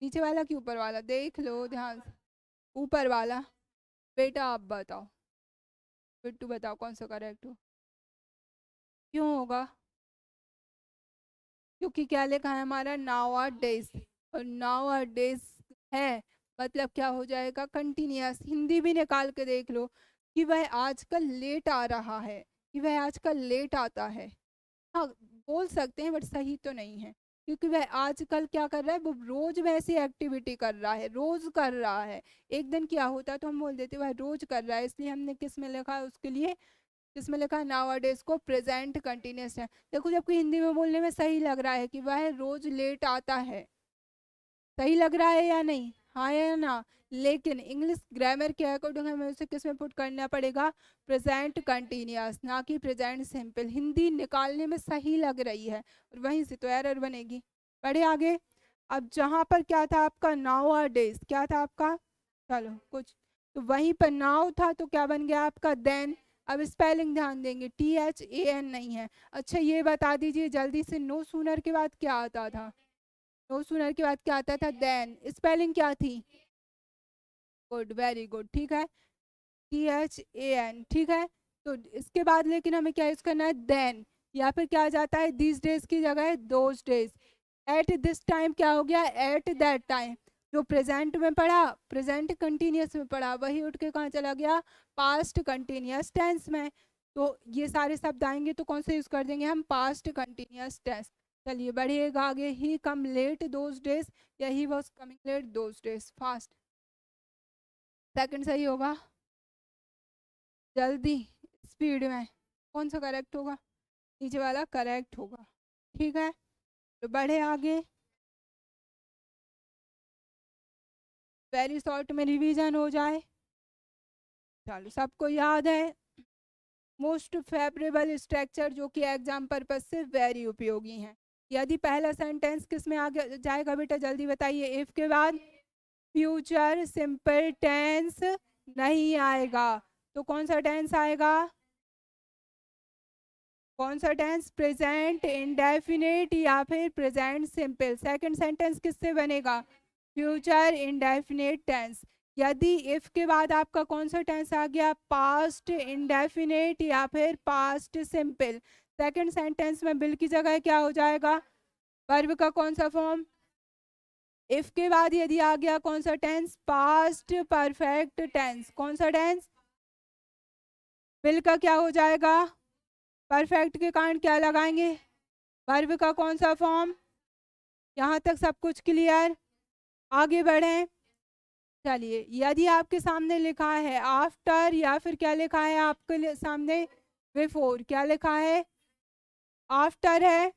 नीचे वाला कि ऊपर वाला? देख लो ध्यान से। ऊपर वाला। बेटा आप बताओ, बिट्टू बताओ कौन सा करेक्ट हो? क्यों होगा? क्योंकि क्या लिखा है हमारा? Now days. और नाउ डेज है, मतलब क्या हो जाएगा? कंटिन्यूअस। हिंदी भी निकाल के देख लो कि वह आजकल लेट आ रहा है, कि वह आजकल लेट आता है। हाँ, बोल सकते हैं बट सही तो नहीं है, क्योंकि वह आजकल क्या कर रहा है? वो रोज वैसी एक्टिविटी कर रहा है, रोज कर रहा है। एक दिन क्या होता तो हम बोल देते वह रोज कर रहा है, इसलिए हमने किस में लिखा है उसके लिए? किसमें लिखा है? नाउअडेज को प्रेजेंट कंटिन्यूअस है। देखो जबकि हिंदी में बोलने में सही लग रहा है कि वह रोज लेट आता है। सही लग रहा है या नहीं? हाँ या ना? लेकिन इंग्लिश ग्रामर के अकॉर्डिंग हमें उसे किस में पुट करना पड़ेगा? प्रेजेंट कंटिन्यूअस, ना कि प्रेजेंट सिंपल। हिंदी निकालने में सही लग रही है और वहीं से तो एरर बनेगी। पढ़े आगे। अब जहाँ पर क्या था आपका? Now days. क्या था आपका? चलो कुछ तो वहीं पर नाउ था तो क्या बन गया आपका? देन। अब स्पेलिंग ध्यान देंगे, THAN नहीं है। अच्छा ये बता दीजिए जल्दी से, नो सूनर के बाद क्या आता था? नो सूनर के बाद क्या आता था? देन। स्पेलिंग क्या थी? गुड, वेरी गुड, ठीक है। THAN, ठीक है। तो इसके बाद लेकिन हमें क्या यूज करना है? देन। या फिर क्या आ जाता है? दिस डेज की जगह those days. At this time क्या हो गया? At that time. जो प्रेजेंट में पढ़ा, प्रेजेंट कंटिन्यूअस में पढ़ा, वही उठ के कहाँ चला गया? पास्ट कंटिन्यूअस टेंस में। तो ये सारे शब्द आएंगे तो कौन से यूज कर देंगे हम? Past continuous tense. चलिए बढ़िएगा आगे। He come late those days, या he was coming late those days. Fast. Second सही होगा। जल्दी, स्पीड में। कौन सा करेक्ट होगा? नीचे वाला करेक्ट होगा, ठीक है। तो बढ़े आगे। वेरी शॉर्ट में रिवीजन हो जाए। चलो, सबको याद है मोस्ट फेवरेबल स्ट्रक्चर, जो कि एग्जाम पर्पज से वेरी उपयोगी हैं। यदि पहला सेंटेंस किस में आ जाएगा बेटा, जल्दी बताइए। इफ के बाद फ्यूचर सिंपल टेंस नहीं आएगा, तो कौन सा टेंस आएगा? कौन सा टेंस? प्रेजेंट इंडेफिनिट या फिर प्रेजेंट सिंपल। सेकंड सेंटेंस किससे बनेगा? Future indefinite tense. यदि इफ के बाद आपका कौन सा टेंस आ गया? पास्ट इंडेफिनिट या फिर पास्ट सिंपल। सेकंड सेंटेंस में विल की जगह क्या हो जाएगा? वर्ब का कौन सा फॉर्म? इफ के बाद यदि आ गया कौन सा टेंस? Past perfect tense. कौन सा टेंस? विल का क्या हो जाएगा? परफेक्ट के कारण क्या लगाएंगे? वर्ब का कौन सा फॉर्म? यहाँ तक सब कुछ क्लियर? आगे बढ़ें। चलिए, यदि आपके सामने लिखा है आफ्टर या फिर क्या लिखा है आपके सामने? बिफोर। क्या लिखा है? आफ्टर है।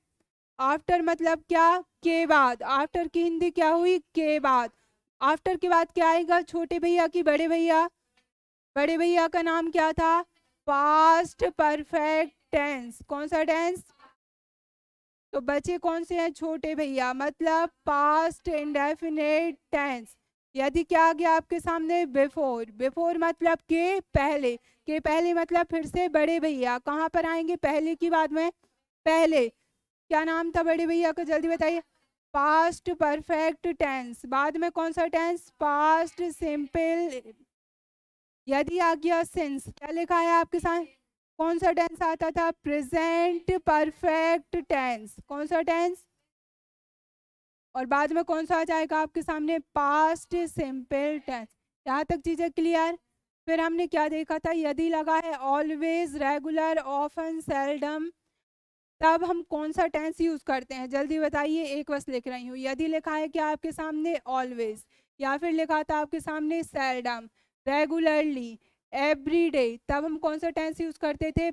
आफ्टर मतलब क्या? के बाद। आफ्टर की हिंदी क्या हुई? के बाद। आफ्टर के बाद क्या आएगा? छोटे भैया की बड़े भैया? बड़े भैया का नाम क्या था? Past perfect tense. कौन सा टेंस? तो बचे कौन से हैं? छोटे भैया, मतलब पास्ट इंडेफिनिट टेंस। यदि क्या आ गया आपके सामने? बिफोर। बिफोर मतलब के पहले। के पहले मतलब फिर से बड़े भैया कहाँ पर आएंगे? पहले की बाद में। पहले क्या नाम था बड़े भैया का, जल्दी बताइए? Past perfect tense. बाद में कौन सा टेंस? Past simple. यदि आ गया सिंस, क्या लिखा है आपके साथ? कौन सा टेंस आता था? Present perfect tense. कौन सा टेंस? और बाद में कौन सा आ जाएगा आपके सामने? Past simple tense. यहाँ तक चीजें क्लियर? फिर हमने क्या देखा था? यदि लगा है ऑलवेज, रेगुलर, ऑफन, सेल्डम, तब हम कौन सा टेंस यूज करते हैं? जल्दी बताइए, एक बस लिख रही हूँ। यदि लिखा है क्या आपके सामने? ऑलवेज, या फिर लिखा था आपके सामने सेल्डम, रेगुलरली, एवरीडे, तब हम कौन सा टेंस यूज करते थे?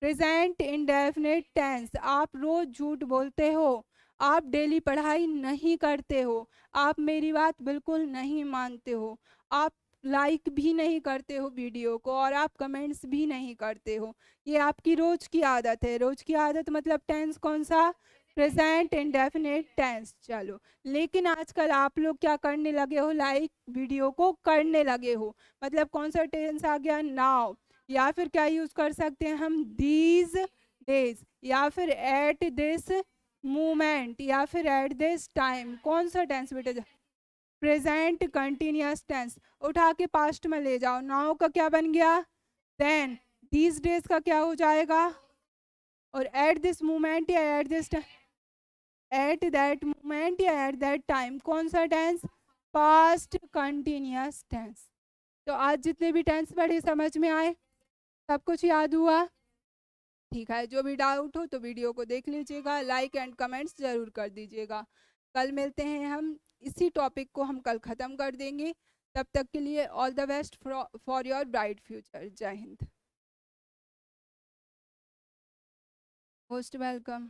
Present indefinite tense. आप रोज झूठ बोलते हो, आप डेली पढ़ाई नहीं करते हो, आप मेरी बात बिल्कुल नहीं मानते हो, आप लाइक भी नहीं करते हो वीडियो को, और आप कमेंट्स भी नहीं करते हो। ये आपकी रोज की आदत है। रोज की आदत मतलब टेंस कौन सा? Present indefinite tense. चलो, लेकिन आजकल आप लोग क्या करने लगे हो? लाइक वीडियो को करने लगे हो, मतलब कौन सा टेंस आ गया? नाउ। या फिर क्या यूज कर सकते हैं हम? दीज डेज, या फिर एट दिस मोमेंट, या फिर एट दिस टाइम। कौन सा टेंस बेटा? Present continuous tense. उठा के पास्ट में ले जाओ। नाउ का क्या बन गया? देन। दीज डेज का क्या हो जाएगा? और एट दिस मोमेंट या at this, at that moment या एट दैट टाइम। कौन सा टेंस? Past continuous tense. तो आज जितने भी टेंस पढ़े समझ में आए? सब कुछ याद हुआ? ठीक है, जो भी डाउट हो तो वीडियो को देख लीजिएगा, लाइक एंड कमेंट्स जरूर कर दीजिएगा। कल मिलते हैं हम, इसी टॉपिक को हम कल ख़त्म कर देंगे। तब तक के लिए all the best for your bright future. जय हिंद। Most welcome.